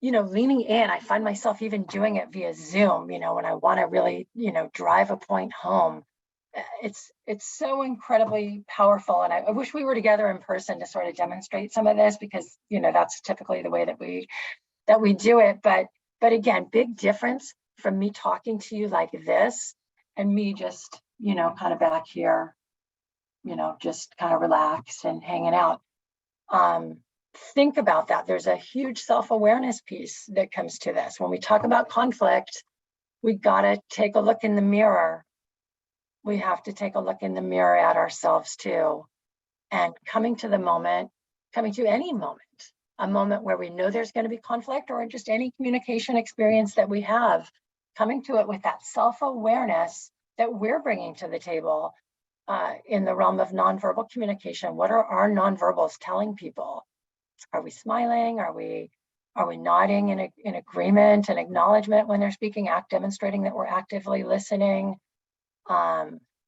leaning in, I find myself even doing it via Zoom, when I want to really, drive a point home. It's so incredibly powerful. And I wish we were together in person to sort of demonstrate some of this, because, that's typically the way that we do it. But again, big difference from me talking to you like this and me just, kind of back here, just kind of relaxed and hanging out. Think about that. There's a huge self-awareness piece that comes to this. When we talk about conflict, we got to take a look in the mirror. We have to take a look in the mirror at ourselves too. And coming to any moment, a moment where we know there's going to be conflict, or just any communication experience that we have, coming to it with that self-awareness that we're bringing to the table in the realm of nonverbal communication. What are our nonverbals telling people? Are we smiling? Are we nodding in agreement and acknowledgement when they're speaking, demonstrating that we're actively listening,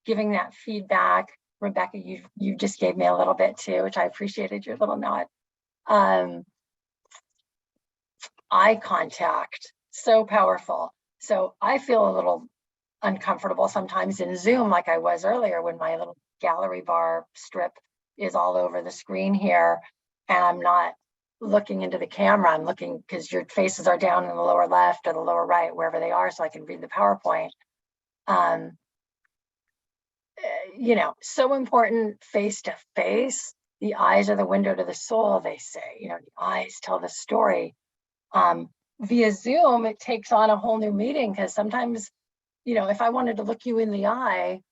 giving that feedback? Rebecca, you just gave me a little bit too, which I appreciated your little nod. Eye contact, so powerful. So I feel a little uncomfortable sometimes in Zoom, like I was earlier, when my little gallery bar strip is all over the screen here, and I'm not looking into the camera. I'm looking, because your faces are down in the lower left or the lower right, wherever they are, so I can read the PowerPoint. So important face to face. The eyes are the window to the soul, they say. The eyes tell the story. Via Zoom, it takes on a whole new meaning, because sometimes, if I wanted to look you in the eye,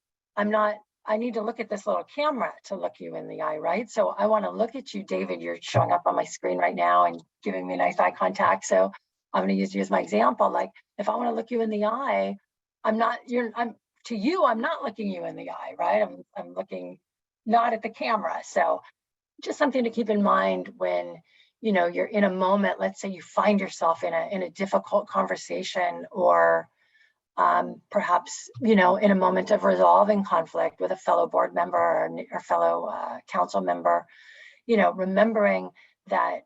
I need to look at this little camera to look you in the eye, right? So I want to look at you, David. You're showing up on my screen right now and giving me nice eye contact. So I'm going to use you as my example. Like, if I want to look you in the eye, I'm not looking you in the eye, right? I'm looking not at the camera. So just something to keep in mind when, you're in a moment. Let's say you find yourself in a difficult conversation, or perhaps, in a moment of resolving conflict with a fellow board member or fellow council member, remembering that,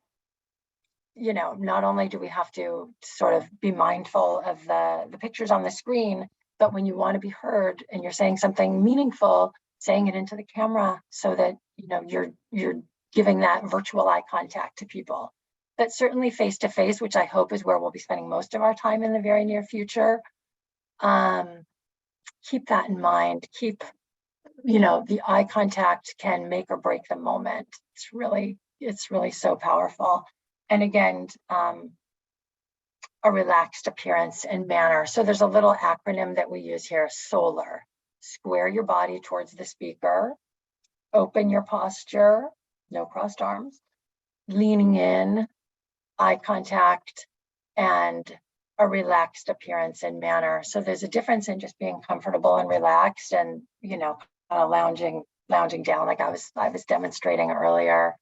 not only do we have to sort of be mindful of the pictures on the screen, but when you want to be heard and you're saying something meaningful, saying it into the camera, so that, you're giving that virtual eye contact to people. But certainly face to face, which I hope is where we'll be spending most of our time in the very near future. Keep that in mind. Keep, the eye contact can make or break the moment. It's really so powerful. And again, a relaxed appearance and manner. So there's a little acronym that we use here, SOLAR. Square your body towards the speaker, open your posture, no crossed arms, leaning in, eye contact, and a relaxed appearance and manner. So there's a difference in just being comfortable and relaxed, and lounging down like I was demonstrating earlier.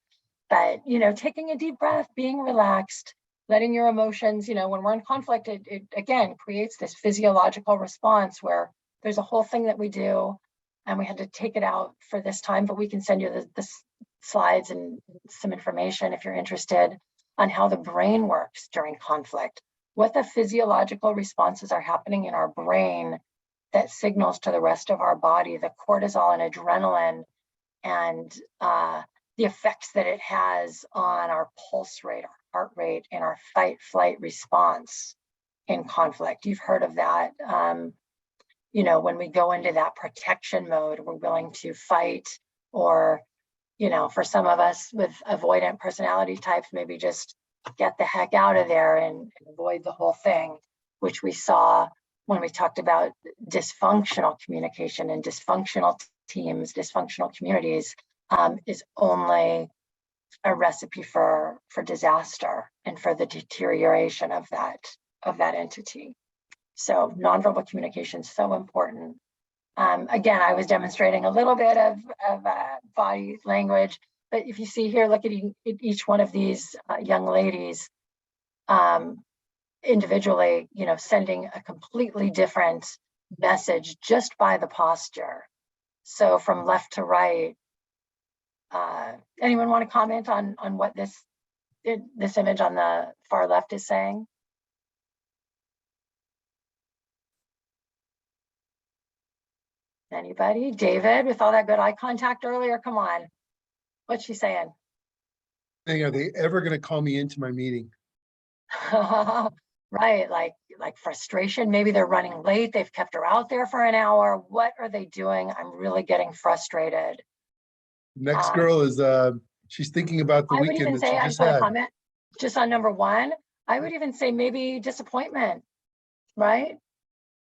But taking a deep breath, being relaxed, letting your emotions, when we're in conflict, it again creates this physiological response where there's a whole thing that we do, and we had to take it out for this time, but we can send you the slides and some information if you're interested on how the brain works during conflict, what the physiological responses are happening in our brain that signals to the rest of our body, the cortisol and adrenaline, and the effects that it has on our pulse rate, our heart rate, and our fight flight response in conflict. You've heard of that. When we go into that protection mode, we're willing to fight, or, for some of us with avoidant personality types, maybe just get the heck out of there and avoid the whole thing, which we saw when we talked about dysfunctional communication and dysfunctional teams, dysfunctional communities, is only a recipe for disaster and for the deterioration of that entity. So nonverbal communication is so important. Again, I was demonstrating a little bit of body language, but if you see here, look at each one of these young ladies individually, sending a completely different message just by the posture. So from left to right, Anyone want to comment on what this image on the far left is saying? Anybody? David, with all that good eye contact earlier, come on. What's she saying? Are they ever going to call me into my meeting? Right, like frustration. Maybe they're running late. They've kept her out there for an hour. What are they doing? I'm really getting frustrated. Next girl is she's thinking about the I would weekend even that say, she I just just want to had. comment just on number one. I would even say maybe disappointment, right?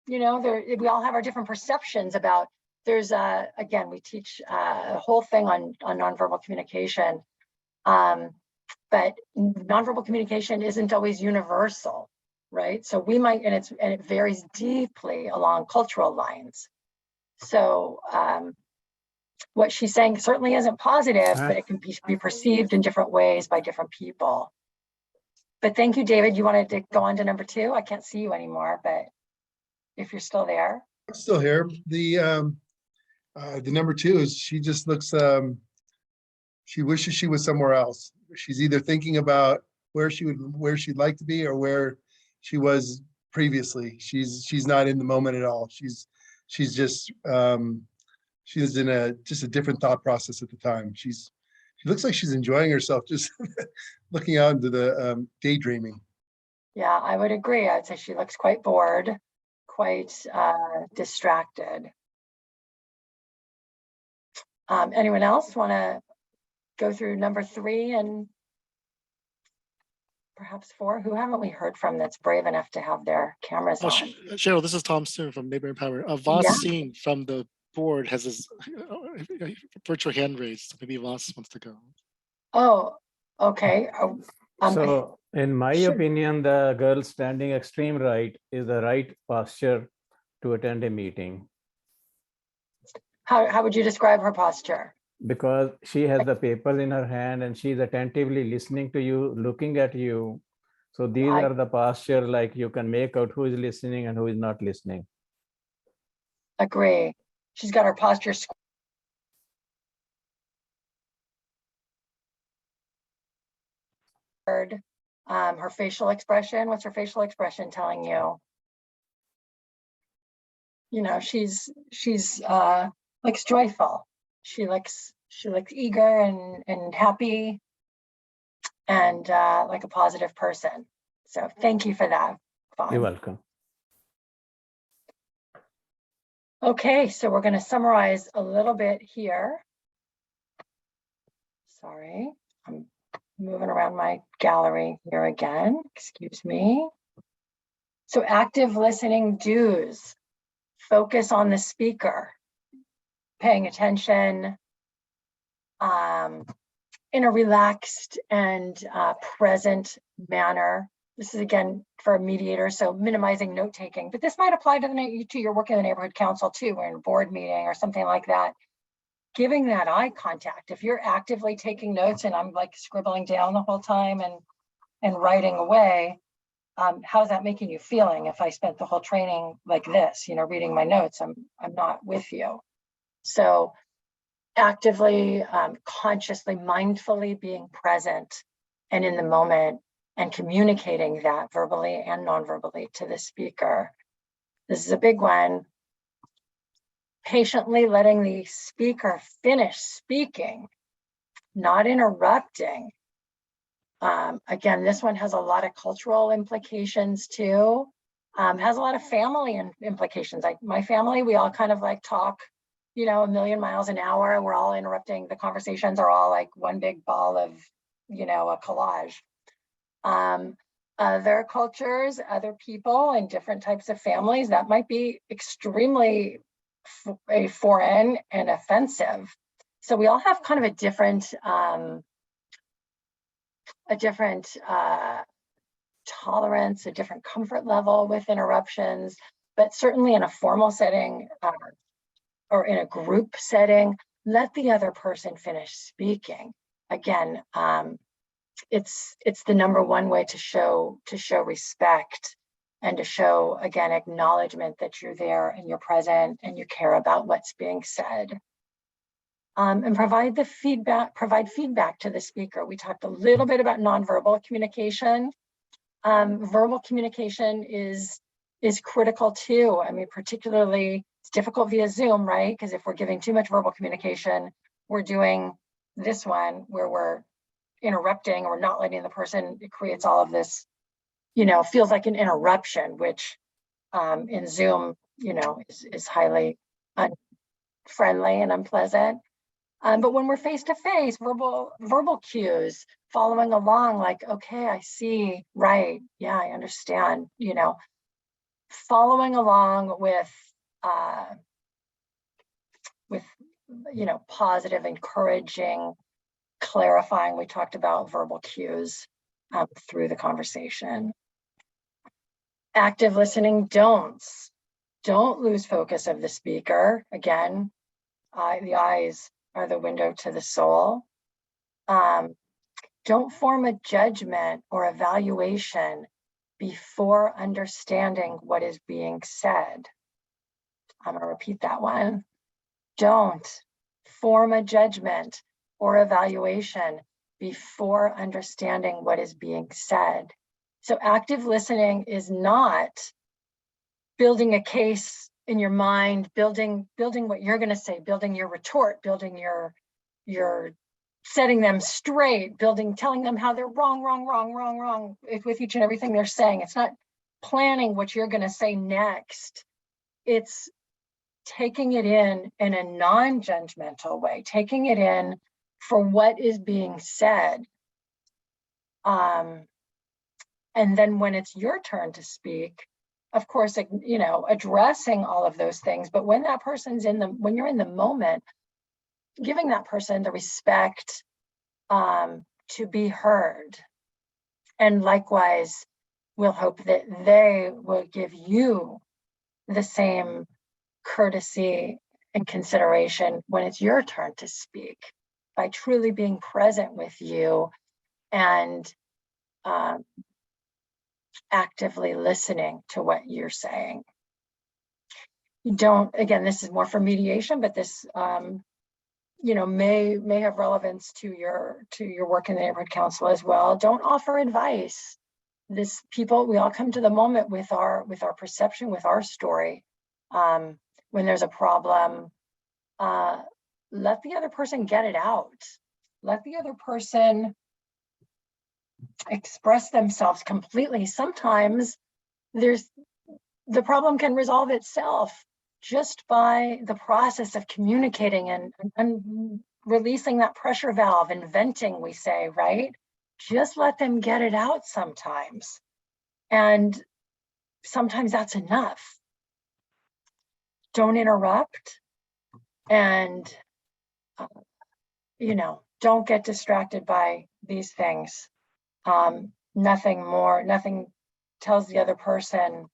You know, we all have our different perceptions about. There's again, we teach a whole thing on nonverbal communication, but nonverbal communication isn't always universal, right? So we might, and it varies deeply along cultural lines. So what she's saying certainly isn't positive, but it can be perceived in different ways by different people. But thank you, David. You wanted to go on to number two? I can't see you anymore, but if you're still there. I'm still here. The number two is she just looks, she wishes she was somewhere else. She's either thinking about where she'd like to be or where she was previously. She's not in the moment at all. She's just she's in just a different thought process at the time. She looks like she's enjoying herself, just looking out into the daydreaming. Yeah, I would agree. I'd say she looks quite bored, quite distracted. Anyone else want to go through number three and perhaps four? Who haven't we heard from that's brave enough to have their cameras on? Cheryl, this is Tom Stern from Neighboring Power. Voss Yeah. Singh from the board has his virtual hand raised. Maybe Voss wants to go. Oh, okay. So in my sure. opinion, the girl standing extreme right is the right posture to attend a meeting. How would you describe her posture? Because she has the papers in her hand and she's attentively listening to you, looking at you. So these are the posture, like you can make out who is listening and who is not listening. Agree. She's got her posture squared. Her facial expression, what's her facial expression telling you? You know, she's looks joyful. She looks eager and happy and like a positive person. So thank you for that, Vaughn. You're welcome. Okay, so we're going to summarize a little bit here. Sorry, I'm moving around my gallery here again. Excuse me. So active listening do's. Focus on the speaker, paying attention in a relaxed and present manner. This is again for a mediator, so minimizing note taking, but this might apply to your work in the neighborhood council too, or in a board meeting or something like that. Giving that eye contact. If you're actively taking notes and I'm like scribbling down the whole time and writing away, how's that making you feeling? If I spent the whole training like this, you know, reading my notes, I'm not with you. So actively, consciously, mindfully being present and in the moment and communicating that verbally and non-verbally to the speaker. This is a big one. Patiently letting the speaker finish speaking, not interrupting. Again, this one has a lot of cultural implications too. Has a lot of family implications. Like my family, we all kind of like talk, you know, a million miles an hour, and we're all interrupting. The conversations are all like one big ball of, you know, a collage. Other cultures, other people, and different types of families, that might be extremely foreign and offensive. So we all have kind of a different tolerance, a different comfort level with interruptions, but certainly in a formal setting or in a group setting, let the other person finish speaking. Again, it's the number one way to show respect and to show, again, acknowledgement that you're there and you're present and you care about what's being said. and provide feedback to the speaker. We talked a little bit about nonverbal communication. Verbal communication is critical too. I mean, particularly it's difficult via Zoom, right? Because if we're giving too much verbal communication, we're doing this one where we're interrupting or not letting the person, it creates all of this, feels like an interruption, which in Zoom, is highly unfriendly and unpleasant. But when we're face to face, verbal cues, following along, like, okay, I see, right, yeah, I understand, following along with positive, encouraging, clarifying. We talked about verbal cues through the conversation. Active listening don'ts. Don't lose focus of the speaker. Again, the eyes are the window to the soul. Don't form a judgment or evaluation before understanding what is being said. I'm going to repeat that one. Don't form a judgment or evaluation before understanding what is being said. So active listening is not building a case in your mind, building what you're going to say, building your retort, building your setting them straight, telling them how they're wrong with each and everything they're saying. It's not planning what you're going to say next. It's taking it in a non-judgmental way, taking it in for what is being said. And then when it's your turn to speak, of course, addressing all of those things. But when that person's when you're in the moment, giving that person the respect to be heard. And likewise, we'll hope that they will give you the same courtesy and consideration when it's your turn to speak, by truly being present with you and actively listening to what you're saying. You don't, again, this is more for mediation, but this may have relevance to your work in the neighborhood council as well. Don't offer advice. We all come to the moment with our perception, with our story. When there's a problem, let the other person get it out. Let the other person express themselves completely. Sometimes the problem can resolve itself just by the process of communicating and releasing that pressure valve and venting, we say, right? Just let them get it out sometimes. And sometimes that's enough. Don't interrupt, and don't get distracted by these things. Nothing tells the other person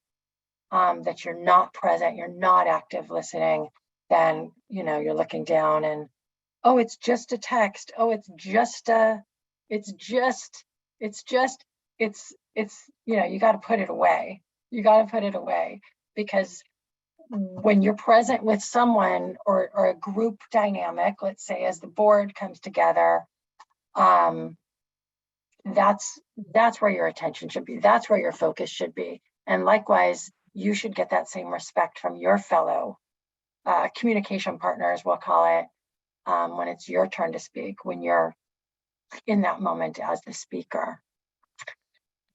that you're not present, you're not active listening, then you're looking down and, oh, it's just a text, oh, it's you got to put it away. You got to put it away, because when you're present with someone or a group dynamic, let's say as the board comes together, that's where your attention should be. That's where your focus should be. And likewise, you should get that same respect from your fellow communication partners, we'll call it, when it's your turn to speak, when you're in that moment as the speaker.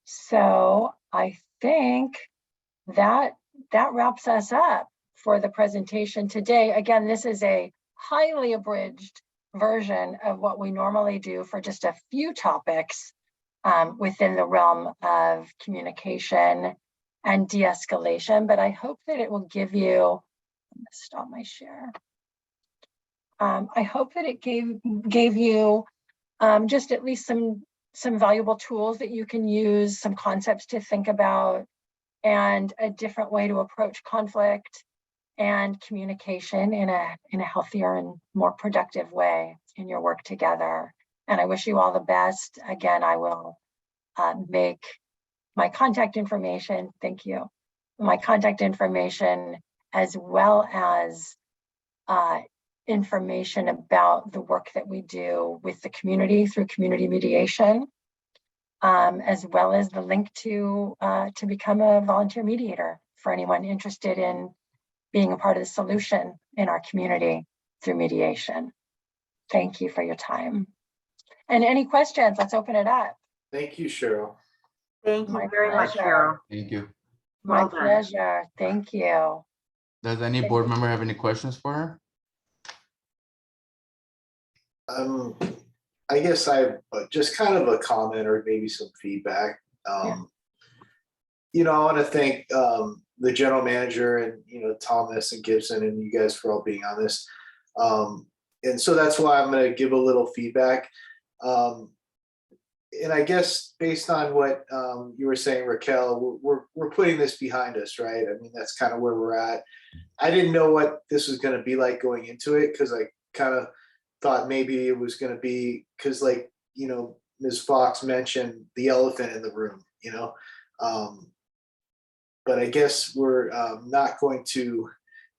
So I think that wraps us up for the presentation today. Again, this is a highly abridged version of what we normally do for just a few topics within the realm of communication and de-escalation, but I hope that it will give you, I'm gonna stop my share. I hope that it gave you just at least some valuable tools that you can use, some concepts to think about, and a different way to approach conflict and communication in a healthier and more productive way in your work together. And I wish you all the best. Again, I will make my contact information, thank you, my contact information, as well as information about the work that we do with the community through community mediation, as well as the link to become a volunteer mediator for anyone interested in being a part of the solution in our community through mediation. Thank you for your time. And any questions? Let's open it up. Thank you, Cheryl. Thank you My very much, pleasure. Cheryl. Thank you. My Well done. pleasure. Thank you. Does any board member have any questions for her? I guess I just kind of a comment or maybe some feedback. You know, I want to thank the general manager and, you know, Thomas and Gibson and you guys for all being on this. And so that's why I'm going to give a little feedback. And I guess based on what you were saying, Raquel, we're putting this behind us, right? I mean, that's kind of where we're at. I didn't know what this was going to be like going into it because I kind of thought maybe it was going to be because, like, you know, Ms. Fox mentioned the elephant in the room, you know. But I guess we're not going to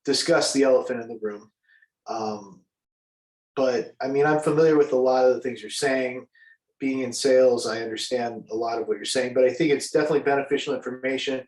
discuss the elephant in the room. But I mean, I'm familiar with a lot of the things you're saying. Being in sales, I understand a lot of what you're saying, but I think it's definitely beneficial information.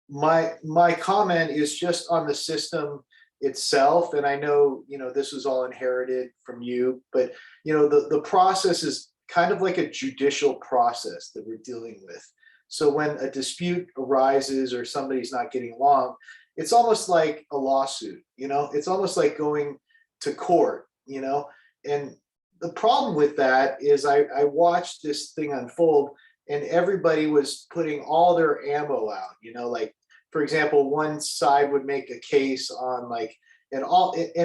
My comment is just on the system itself, and I know, you know, this was all inherited from you, but you know, the process is kind of like a judicial process that we're dealing with. So when a dispute arises or somebody's not getting along, it's almost like a lawsuit, you know, it's almost like going to court, you know. And the problem with that is I watched this thing unfold and everybody was putting all their ammo out, you know, like, for example, one side would make a case on like, and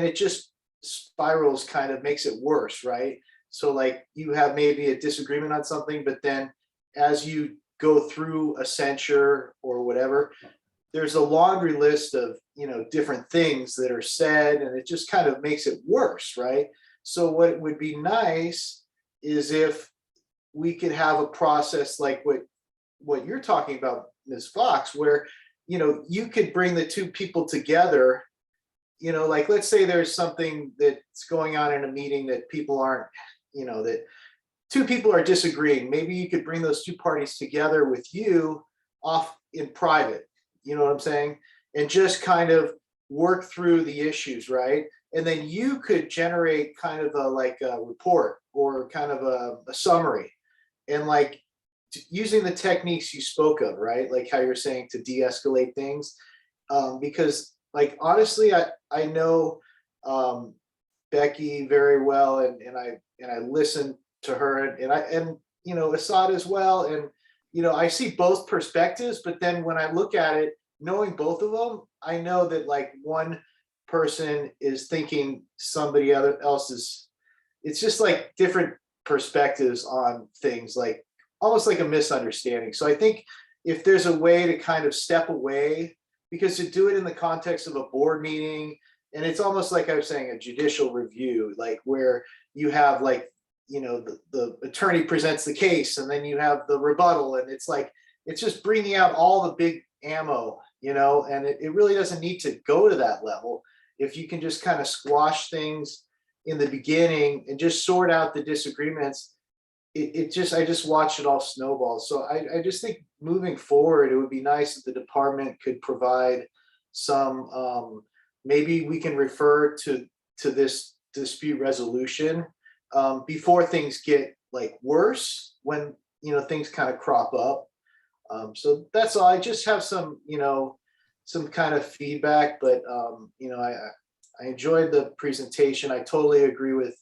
it just spirals, kind of makes it worse, right? So like you have maybe a disagreement on something, but then as you go through a censure or whatever, there's a laundry list of, you know, different things that are said, and it just kind of makes it worse, right? So what would be nice is if we could have a process like what you're talking about, Ms. Fox, where, you know, you could bring the two people together, you know, like let's say there's something that's going on in a meeting that people aren't, you know, that two people are disagreeing. Maybe you could bring those two parties together with you off in private, you know what I'm saying? And just kind of work through the issues, right? And then you could generate kind of a report or kind of a summary, and like using the techniques you spoke of, right? Like how you're saying to de-escalate things. Because like, honestly, I know Becky very well, and I listen to her and you know, Assad as well. And, you know, I see both perspectives, but then when I look at it, knowing both of them, I know that like one person is thinking somebody else is, it's just like different perspectives on things, like almost like a misunderstanding. So I think if there's a way to kind of step away, because to do it in the context of a board meeting, and it's almost like I was saying, a judicial review, like where you have like, you know, the attorney presents the case and then you have the rebuttal, and it's like, it's just bringing out all the big ammo, you know, and it really doesn't need to go to that level. If you can just kind of squash things in the beginning and just sort out the disagreements, I just watched it all snowball. So I just think moving forward, it would be nice if the department could provide some, maybe we can refer to this dispute resolution before things get like worse, when, you know, things kind of crop up. So that's all. I just have some, you know, some kind of feedback, but you know, I enjoyed the presentation. I totally agree with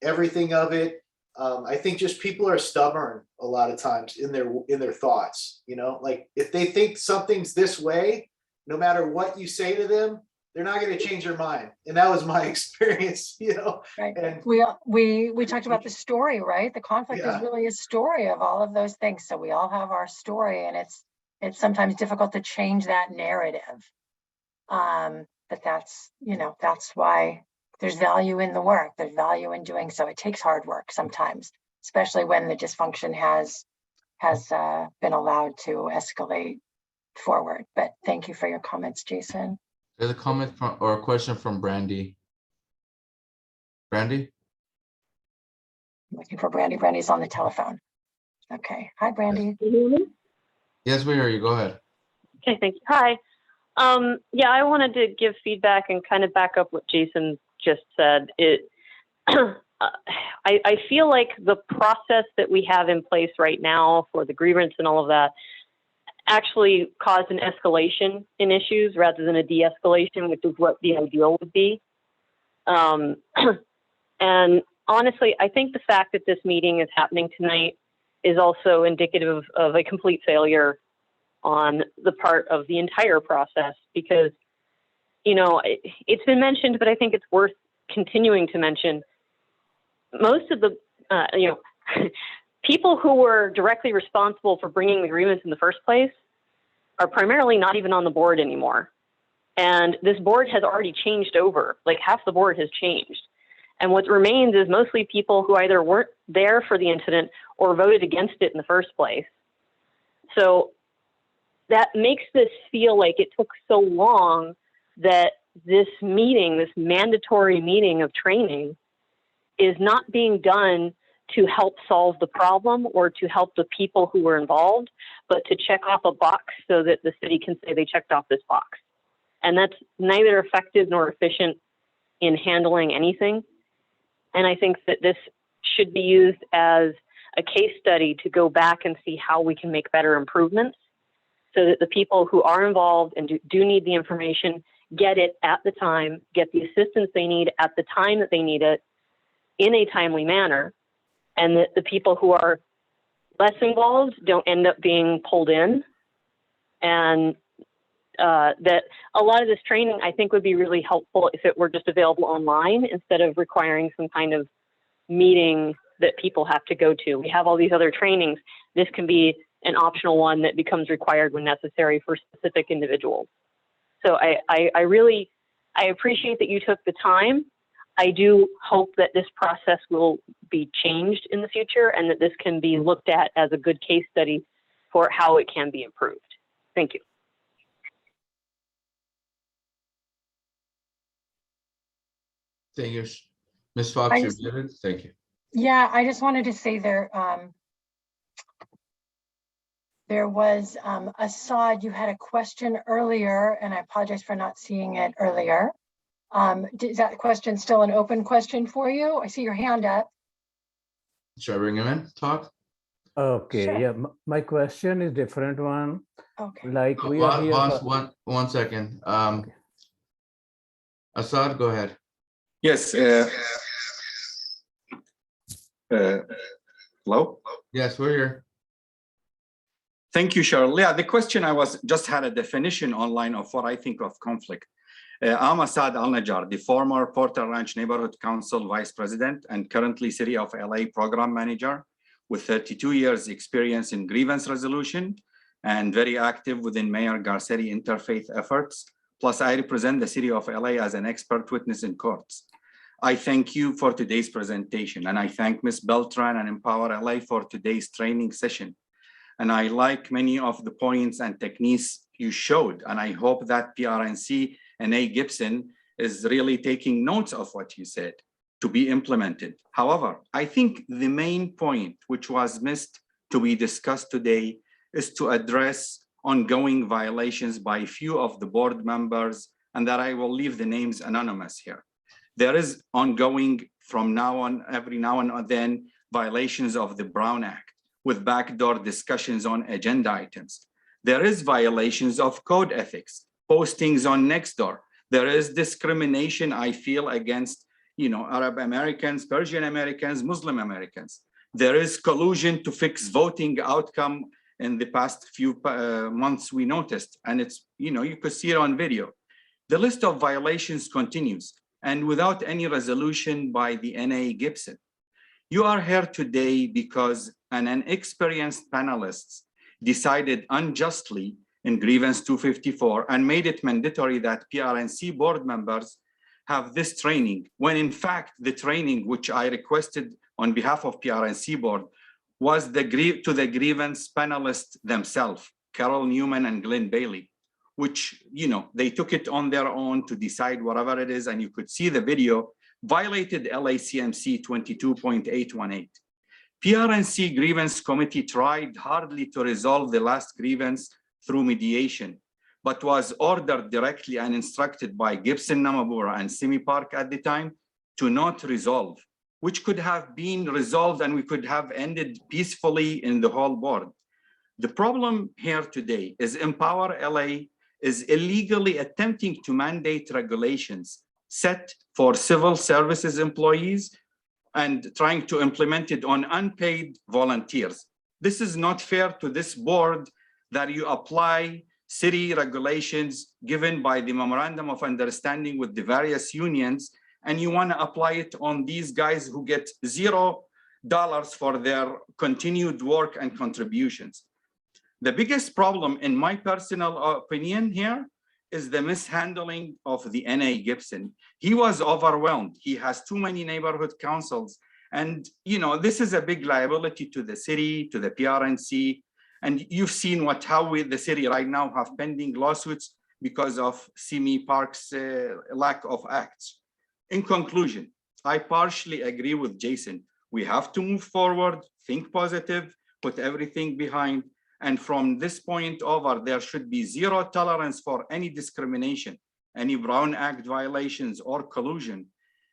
everything of it. I think just people are stubborn a lot of times in their thoughts, you know, like if they think something's this way, no matter what you say to them, they're not going to change their mind. And that was my experience, you know. Right. And We talked about the story, right? The conflict is Yeah. really a story of all of those things. So we all have our story, and it's sometimes difficult to change that narrative. But that's, you know, that's why there's value in the work. There's value in doing so. It takes hard work sometimes, especially when the dysfunction has been allowed to escalate forward. But thank you for your comments, Jason. There's a comment from, or a question from Brandy. Brandy? Looking for Brandy. Brandy's on the telephone. Okay. Hi, Brandy. Yes, we hear you. Go ahead. Okay, thank you. Hi. Yeah, I wanted to give feedback and kind of back up what Jason just said. I feel like the process that we have in place right now for the grievance and all of that actually caused an escalation in issues rather than a de-escalation, which is what the ideal would be. And honestly, I think the fact that this meeting is happening tonight is also indicative of a complete failure on the part of the entire process, because, you know, it's been mentioned, but I think it's worth continuing to mention. Most of the, people who were directly responsible for bringing the grievance in the first place are primarily not even on the board anymore. And this board has already changed over, like half the board has changed. And what remains is mostly people who either weren't there for the incident or voted against it in the first place. So that makes this feel like it took so long that this meeting, this mandatory meeting of training, is not being done to help solve the problem or to help the people who were involved, but to check off a box so that the city can say they checked off this box. And that's neither effective nor efficient in handling anything. And I think that this should be used as a case study to go back and see how we can make better improvements so that the people who are involved and do need the information get it at the time, get the assistance they need at the time that they need it in a timely manner, and that the people who are less involved don't end up being pulled in. And that a lot of this training, I think, would be really helpful if it were just available online instead of requiring some kind of meeting that people have to go to. We have all these other trainings. This can be an optional one that becomes required when necessary for specific individuals. So I really appreciate that you took the time. I do hope that this process will be changed in the future and that this can be looked at as a good case study for how it can be improved. Thank you. Thank you. Ms. Fox, you're muted. Thank you. Yeah, I just wanted to say there was Assad, you had a question earlier, and I apologize for not seeing it earlier. Is that question still an open question for you? I see your hand up. Should I bring him in? Talk? Okay, Sure. yeah, my question is different one. Okay. Like we are here One second. Assad, go ahead. Yes. Hello? Yes, we're here. Thank you, Cheryl. Yeah, the question I just had a definition online of what I think of conflict. I'm Assad Al-Najjar, the former Porter Ranch Neighborhood Council Vice President and currently City of LA Program Manager with 32 years experience in grievance resolution and very active within Mayor Garcetti interfaith efforts. Plus, I represent the City of LA as an expert witness in courts. I thank you for today's presentation, and I thank Ms. Beltran and Empower LA for today's training session. And I like many of the points and techniques you showed, and I hope that PRNC and A. Gibson is really taking notes of what you said to be implemented. However, I think the main point which was missed to be discussed today is to address ongoing violations by few of the board members, and that I will leave the names anonymous here. There is ongoing from now on, every now and then, violations of the Brown Act with backdoor discussions on agenda items. There is violations of code ethics, postings on Nextdoor. There is discrimination, I feel, against Arab Americans, Persian Americans, Muslim Americans. There is collusion to fix voting outcome in the past few months we noticed, and it's, you could see it on video. The list of violations continues, and without any resolution by the NA Gibson. You are here today because an inexperienced panelists decided unjustly in grievance 254 and made it mandatory that PRNC board members have this training, when in fact the training which I requested on behalf of PRNC board was to the grievance panelists themselves, Carol Newman and Glenn Bailey, which, they took it on their own to decide whatever it is, and you could see the video violated LACMC 22.818. PRNC Grievance Committee tried hardly to resolve the last grievance through mediation, but was ordered directly and instructed by Gibson Namabura and Simi Park at the time to not resolve, which could have been resolved and we could have ended peacefully in the whole board. The problem here today is Empower LA is illegally attempting to mandate regulations set for civil services employees and trying to implement it on unpaid volunteers. This is not fair to this board that you apply city regulations given by the Memorandum of Understanding with the various unions, and you want to apply it on these guys who get $0 for their continued work and contributions. The biggest problem, in my personal opinion here, is the mishandling of the NA Gibson. He was overwhelmed. He has too many neighborhood councils. And this is a big liability to the city, to the PRNC. And you've seen how the city right now have pending lawsuits because of Simi Park's lack of acts. In conclusion, I partially agree with Jason. We have to move forward, think positive, put everything behind. And from this point over, there should be zero tolerance for any discrimination, any Brown Act violations or collusion.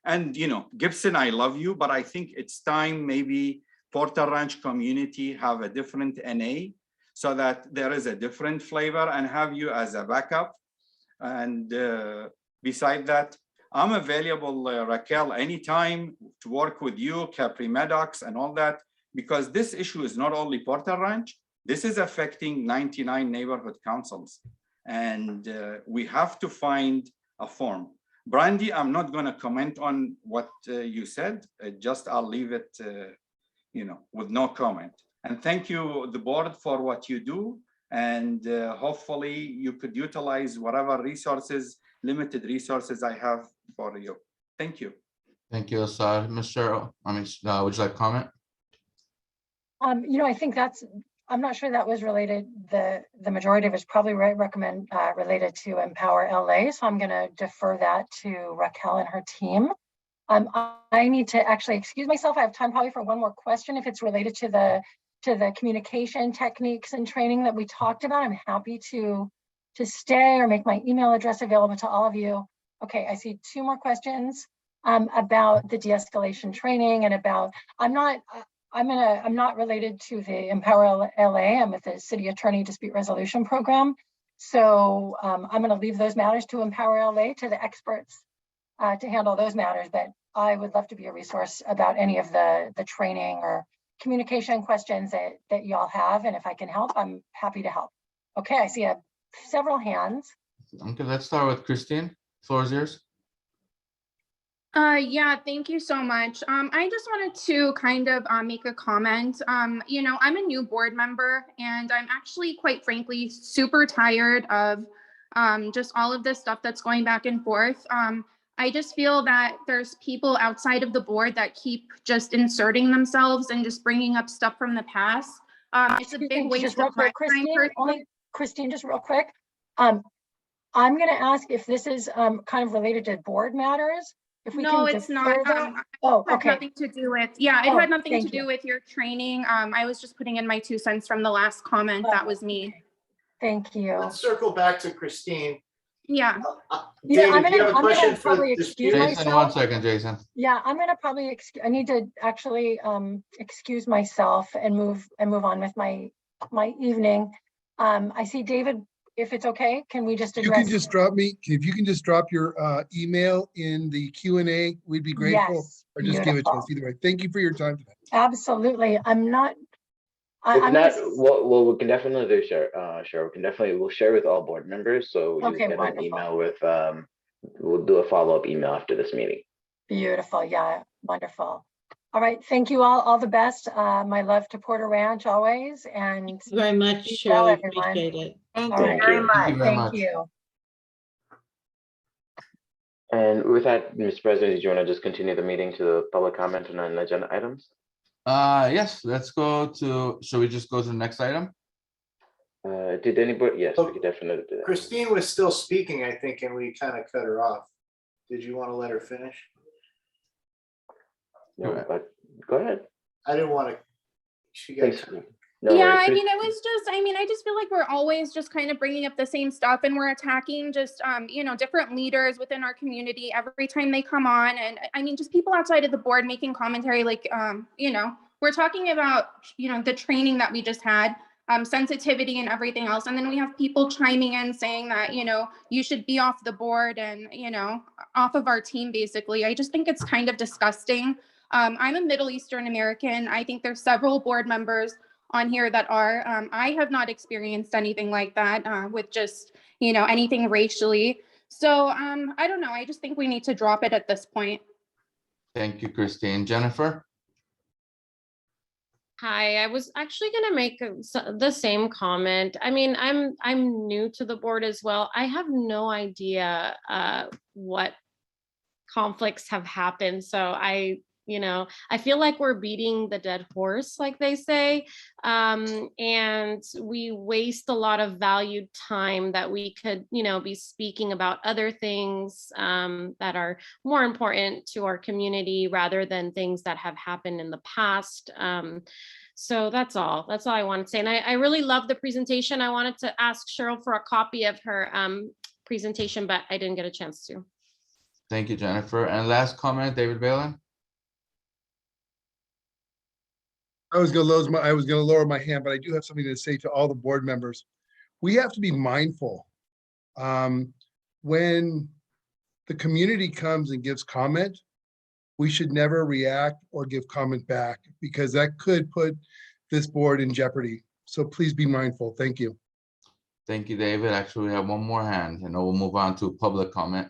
And Gibson, I love you, but I think it's time maybe Porter Ranch community have a different NA so that there is a different flavor and have you as a backup. And beside that, I'm available, Raquel, anytime to work with you, Capri Maddox and all that, because this issue is not only Porter Ranch, this is affecting 99 neighborhood councils. And we have to find a form. Brandy, I'm not going to comment on what you said. I'll leave it, with no comment. And thank you, the board, for what you do. And hopefully you could utilize whatever resources, limited resources I have for you. Thank you. Thank you, Assad. Ms. Cheryl, would you like to comment? I think I'm not sure that was related. The majority of it's probably related to Empower LA. So I'm going to defer that to Raquel and her team. I need to actually excuse myself. I have time probably for one more question. If it's related to the communication techniques and training that we talked about, I'm happy to stay or make my email address available to all of you. Okay, I see two more questions about the de-escalation training and about, I'm not related to the Empower LA. I'm with the City Attorney Dispute Resolution Program. So I'm going to leave those matters to Empower LA, to the experts to handle those matters. But I would love to be a resource about any of the training or communication questions that y'all have. And if I can help, I'm happy to help. Okay, I see several hands. Okay, let's start with Christine. Floor is yours. Yeah, thank you so much. I just wanted to kind of make a comment. I'm a new board member and I'm actually, quite frankly, super tired of just all of this stuff that's going back and forth. I just feel that there's people outside of the board that keep just inserting themselves and just bringing up stuff from the past. It's a big waste of my time. Christine, just real quick. I'm going to ask if this is kind of related to board matters. No, it's not. Oh, it had okay. nothing to do with, it had nothing to do with your training. I was just putting in my 2 cents from the last comment. That was me. Thank you. Let's circle back to Christine. Yeah. David, do you have a question for Jason, 1 second, Jason. Yeah, I'm going to probably, I need to actually excuse myself and move on with my evening. I see David, if it's okay, can we just address? You can just drop me, if you can just drop your email in the Q&A, we'd be grateful. Yes, or just give it to us either way. Thank you for your time today. Absolutely. I'm not. What we can definitely do, Cheryl, we'll share with all board members. So you get an email with, we'll do a follow-up email after this meeting. Beautiful. Yeah, wonderful. All right. Thank you all the best. My love to Porter Ranch always. And thank you very much, Cheryl. Everyone. Appreciate it. Thank you very much. Thank you. And with that, Mr. President, did you want to just continue the meeting to the public comment on agenda items? Yes, let's go to, shall we just go to the next item? Did anybody? Yes, we could definitely do that. Christine was still speaking, I think, and we kind of cut her off. Did you want to let her finish? No, but go ahead. I didn't want to. Thanks. No Yeah, worries. I mean, I just feel like we're always just kind of bringing up the same stuff and we're attacking just, different leaders within our community every time they come on. And I mean, just people outside of the board making commentary, like, we're talking about, the training that we just had, sensitivity and everything else. And then we have people chiming in saying that, you should be off the board and, off of our team, basically. I just think it's kind of disgusting. I'm a Middle Eastern American. I think there's several board members on here that are. I have not experienced anything like that with just, anything racially. So I don't know. I just think we need to drop it at this point. Thank you, Christine. Jennifer? Hi, I was actually going to make the same comment. I mean, I'm new to the board as well. I have no idea what conflicts have happened. So I feel like we're beating the dead horse, like they say, and we waste a lot of valued time that we could, be speaking about other things that are more important to our community rather than things that have happened in the past. So that's all I want to say. And I really love the presentation. I wanted to ask Cheryl for a copy of her presentation, but I didn't get a chance to. Thank you, Jennifer. And last comment, David Balin? I was going to lower my hand, but I do have something to say to all the board members. We have to be mindful. When the community comes and gives comment, we should never react or give comment back because that could put this board in jeopardy. So please be mindful. Thank you. Thank you, David. Actually, we have one more hand and then we'll move on to public comment.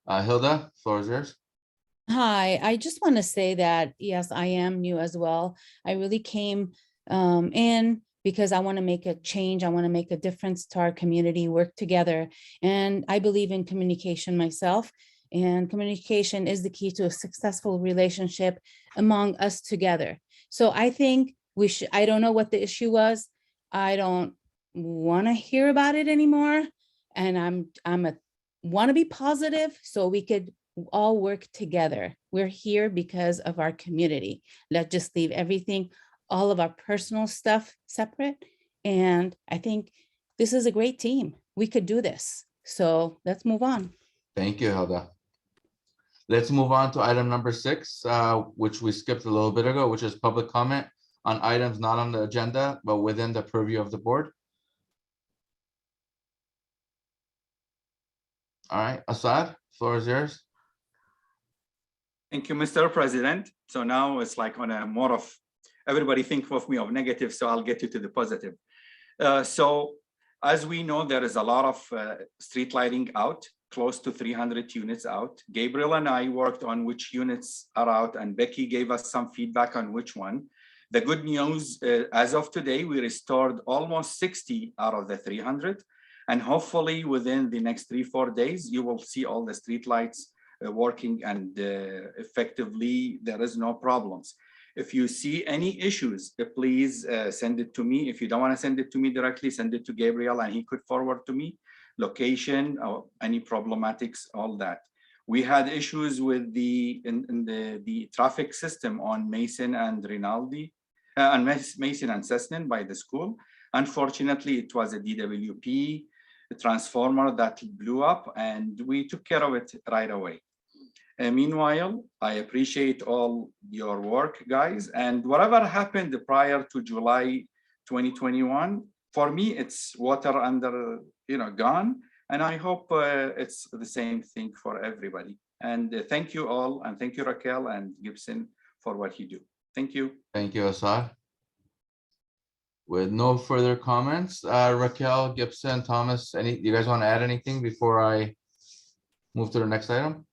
Hilda, floor is yours. Hi, I just want to say that, yes, I am new as well. I really came in because I want to make a change. I want to make a difference to our community, work together. And I believe in communication myself. And communication is the key to a successful relationship among us together. So I think I don't know what the issue was. I don't want to hear about it anymore. And want to be positive so we could all work together. We're here because of our community. Let's just leave everything, all of our personal stuff separate. And I think this is a great team. We could do this. So let's move on. Thank you, Hilda. Let's move on to item number 6, which we skipped a little bit ago, which is public comment on items not on the agenda, but within the purview of the board. All right, Assad, floor is yours. Thank you, Mr. President. So now it's like on a more of, everybody think of me of negative, so I'll get you to the positive. So as we know, there is a lot of street lighting out, close to 300 units out. Gabriel and I worked on which units are out, and Becky gave us some feedback on which one. The good news, as of today, we restored almost 60 out of the 300. And hopefully within the next 3-4 days, you will see all the street lights working and effectively, there is no problems. If you see any issues, please send it to me. If you don't want to send it to me directly, send it to Gabriel and he could forward to me. Location, or any problematics, all that. We had issues with the traffic system on Mason and Rinaldi, and Mason and Cessnan by the school. Unfortunately, it was a DWP transformer that blew up and we took care of it right away. Meanwhile, I appreciate all your work, guys, and whatever happened prior to July 2021, for me, it's water under, gone, and I hope it's the same thing for everybody. And thank you all, and thank you, Raquel and Gibson, for what you do. Thank you. Thank you, Assad. With no further comments, Raquel, Gibson, Thomas, you guys want to add anything before I move to the next item?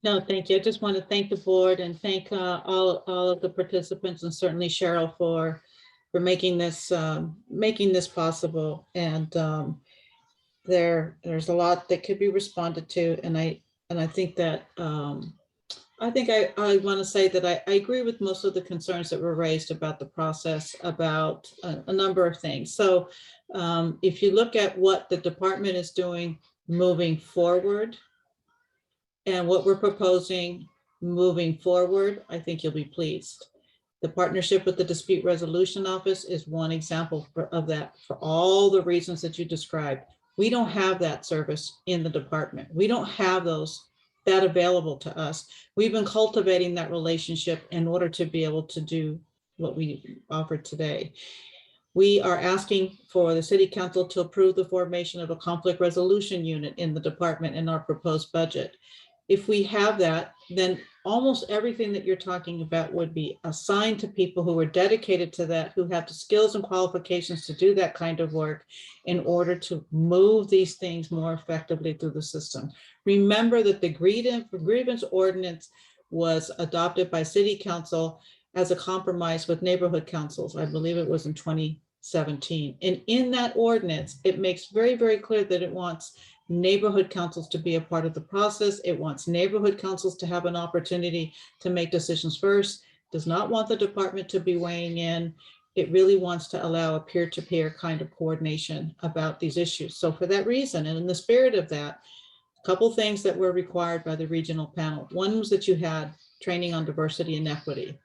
No, thank you. I just want to thank the board and thank all of the participants and certainly Cheryl for making this possible. And there's a lot that could be responded to, and I think that I want to say that I agree with most of the concerns that were raised about the process, about a number of things. So if you look at what the department is doing moving forward and what we're proposing moving forward, I think you'll be pleased. The partnership with the Dispute Resolution Office is one example of that, for all the reasons that you described. We don't have that service in the department. We don't have that available to us. We've been cultivating that relationship in order to be able to do what we offered today. We are asking for the City Council to approve the formation of a conflict resolution unit in the department in our proposed budget. If we have that, then almost everything that you're talking about would be assigned to people who are dedicated to that, who have the skills and qualifications to do that kind of work in order to move these things more effectively through the system. Remember that the grievance ordinance was adopted by City Council as a compromise with neighborhood councils. I believe it was in 2017. And in that ordinance, it makes very, very clear that it wants neighborhood councils to be a part of the process. It wants neighborhood councils to have an opportunity to make decisions first, does not want the department to be weighing in. It really wants to allow a peer-to-peer kind of coordination about these issues. So for that reason, and in the spirit of that, a couple things that were required by the regional panel. One was that you had training on diversity and equity.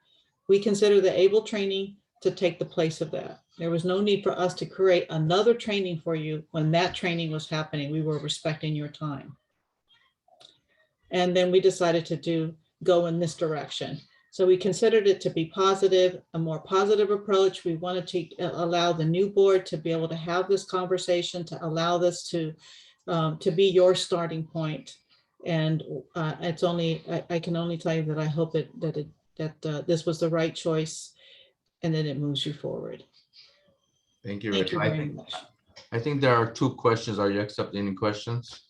We consider the ABLE training to take the place of that. There was no need for us to create another training for you when that training was happening. We were respecting your time. And then we decided to go in this direction. So we considered it to be positive, a more positive approach. We wanted to allow the new board to be able to have this conversation, to allow this to be your starting point. And it's only, I can only tell you that I hope that this was the right choice and that it moves you forward. Thank you, Thank Rick. you very much. I think there are 2 questions. Are you accepting any questions?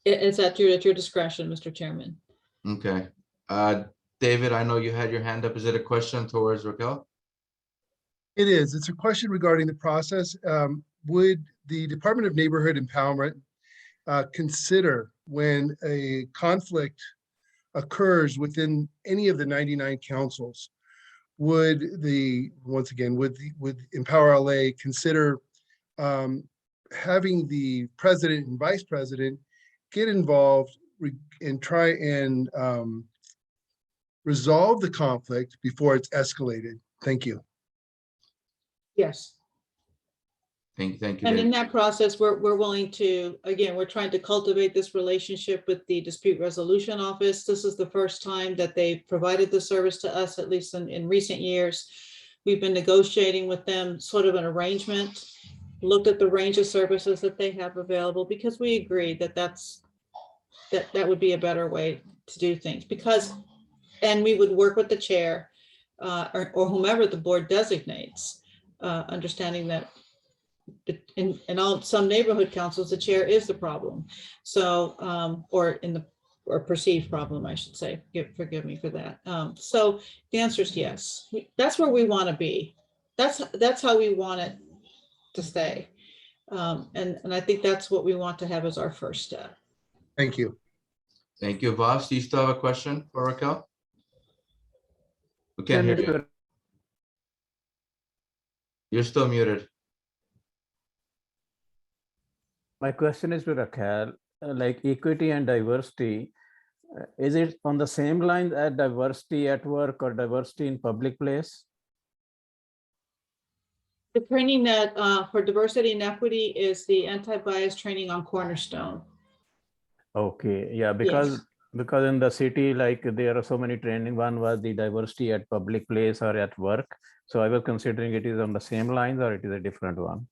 It's at your discretion, Mr. Chairman. Okay. David, I know you had your hand up. Is it a question towards Raquel? It is. It's a question regarding the process. Would the Department of Neighborhood Empowerment consider when a conflict occurs within any of the 99 councils, would Empower LA consider having the president and vice president get involved and try and resolve the conflict before it's escalated? Thank you. Yes. Thank you. And David. in that process, we're willing to, again, we're trying to cultivate this relationship with the Dispute Resolution Office. This is the first time that they've provided the service to us, at least in recent years. We've been negotiating with them sort of an arrangement, looked at the range of services that they have available, because we agree that that would be a better way to do things. And we would work with the chair or whomever the board designates, understanding that in some neighborhood councils, the chair is the problem. So, or perceived problem, I should say. Forgive me for that. So the answer is yes. That's where we want to be. That's how we want it to stay. And I think that's what we want to have as our first step. Thank you. Thank you. Voss, do you still have a question for Raquel? We can't hear you. You're still muted. My question is to Raquel, like equity and diversity, is it on the same line as diversity at work or diversity in public place? The training that for diversity and equity is the anti-bias training on Cornerstone. Okay, yeah, because in the city, like there are so many training. One was the diversity at public place or at work. So I was considering it is on the same lines or it is a different one.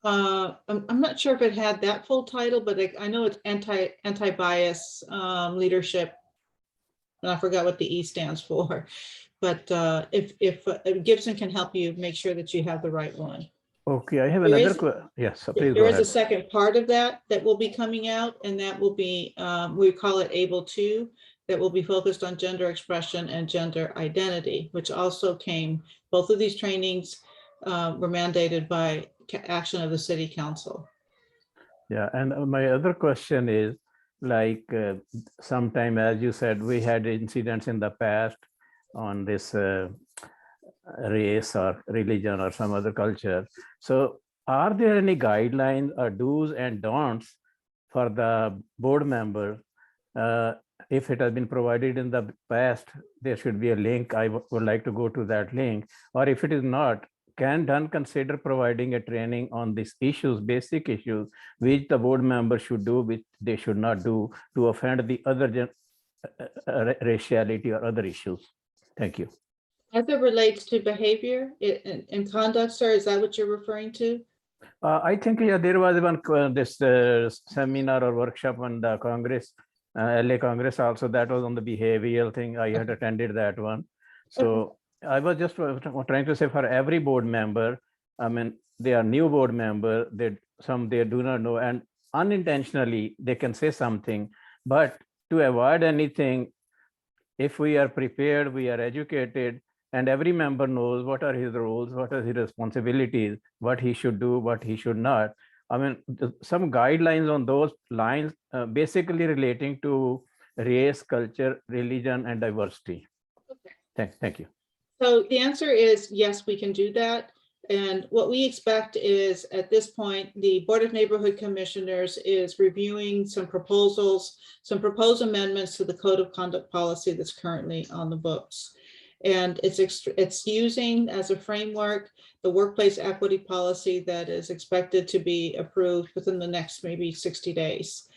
I'm not sure if it had that full title, but I know it's anti-bias leadership. And I forgot what the E stands for. But if Gibson can help you make sure that you have the right one. Okay, I have another question. Yes, please go There is ahead. a second part of that will be coming out, and that will be, we call it Able To, that will be focused on gender expression and gender identity, which also came, both of these trainings were mandated by action of the City Council. Yeah, and my other question is, like sometime, as you said, we had incidents in the past on this race or religion or some other culture. So are there any guidelines or do's and don'ts for the board member if it has been provided in the past, there should be a link. I would like to go to that link. Or if it is not, can Dunn consider providing a training on these issues, basic issues, which the board members should do, which they should not do, to offend the other raciality or other issues? Thank you. As it relates to behavior and conduct, sir, is that what you're referring to? I think, yeah, there was one this seminar or workshop on the Congress, LA Congress also, that was on the behavioral thing. I had attended that one. So I was just trying to say, for every board member, I mean, they are new board member, they do not know, and unintentionally they can say something, but to avoid anything, if we are prepared, we are educated, and every member knows what are his roles, what are his responsibilities, what he should do, what he should not. I mean, some guidelines on those lines, basically relating to race, culture, religion, and diversity. Okay. Thank you. So the answer is yes, we can do that. And what we expect is, at this point, the Board of Neighborhood Commissioners is reviewing some proposals, some proposed amendments to the Code of Conduct policy that's currently on the books. And it's using as a framework the workplace equity policy that is expected to be approved within the next maybe 60 days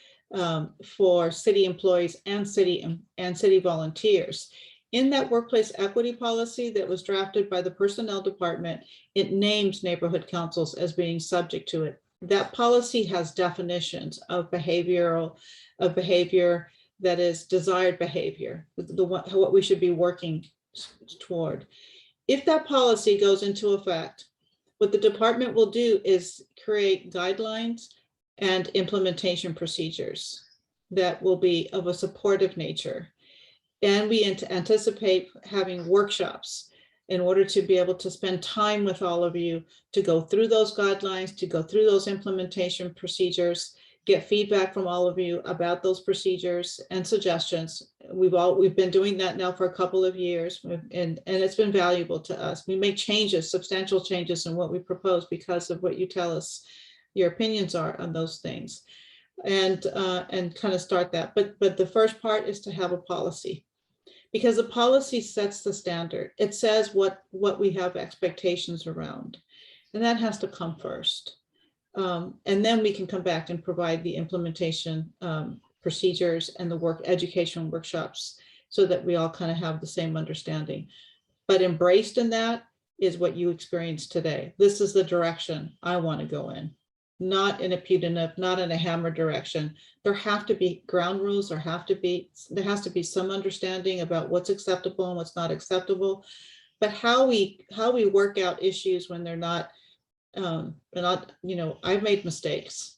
for city employees and city volunteers. In that workplace equity policy that was drafted by the Personnel Department, it names neighborhood councils as being subject to it. That policy has definitions of behavior that is desired behavior, what we should be working toward. If that policy goes into effect, what the department will do is create guidelines and implementation procedures that will be of a supportive nature. And we anticipate having workshops in order to be able to spend time with all of you to go through those guidelines, to go through those implementation procedures, get feedback from all of you about those procedures and suggestions. We've been doing that now for a couple of years, and it's been valuable to us. We make changes, substantial changes in what we propose because of what you tell us your opinions are on those things, and kind of start that. But the first part is to have a policy, because the policy sets the standard. It says what we have expectations around, and that has to come first. And then we can come back and provide the implementation procedures and the education workshops so that we all kind of have the same understanding. But embraced in that is what you experienced today. This is the direction I want to go in, not in a punitive, not in a hammer direction. There have to be ground rules. There has to be some understanding about what's acceptable and what's not acceptable. But how we work out issues when they're not, I've made mistakes,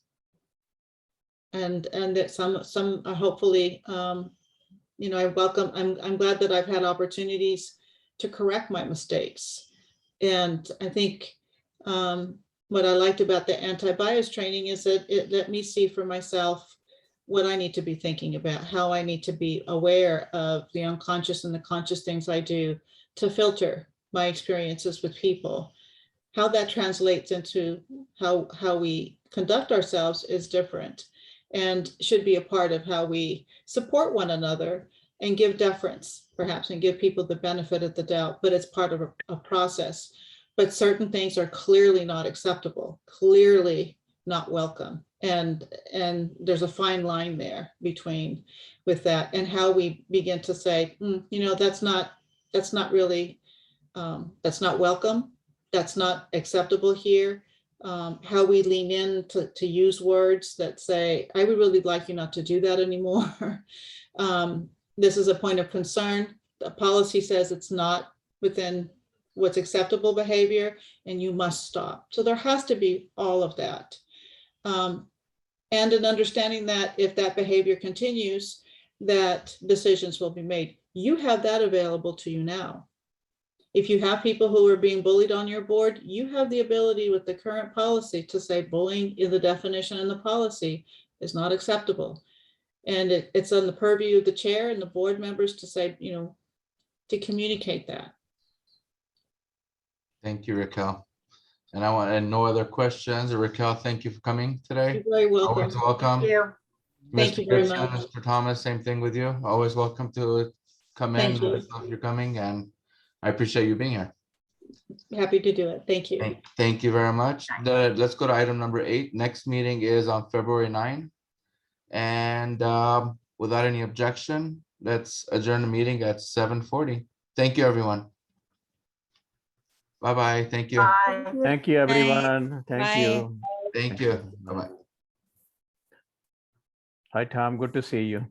and that some are hopefully, I'm glad that I've had opportunities to correct my mistakes. And I think what I liked about the anti-bias training is that it let me see for myself what I need to be thinking about, how I need to be aware of the unconscious and the conscious things I do to filter my experiences with people. How that translates into how we conduct ourselves is different and should be a part of how we support one another and give deference, perhaps, and give people the benefit of the doubt, but it's part of a process. But certain things are clearly not acceptable, clearly not welcome. And there's a fine line there with that, and how we begin to say, that's not really, that's not welcome. That's not acceptable here. How we lean in to use words that say, I would really like you not to do that anymore. This is a point of concern. The policy says it's not within what's acceptable behavior and you must stop. So there has to be all of that. And an understanding that if that behavior continues, that decisions will be made. You have that available to you now. If you have people who are being bullied on your board, you have the ability with the current policy to say bullying in the definition in the policy is not acceptable. And it's on the purview of the chair and the board members to say, to communicate that. Thank you, Raquel. And no other questions. Raquel, thank you for coming today. You're very welcome. Always welcome. Thank you. Thank Mr. you very Gibson, much. Mr. Thomas, same thing with you. Always welcome to come in. Thank you. Let us know if you're coming, and I appreciate you being here. Happy to do it. Thank you. Thank you very much. Let's go to item number 8. Next meeting is on February 9. And without any objection, let's adjourn the meeting at 7:40. Thank you, everyone. Bye-bye. Thank you. Thank you, everyone. Thank Bye. you. Thank you. Bye-bye. Hi, Tom. Good to see you.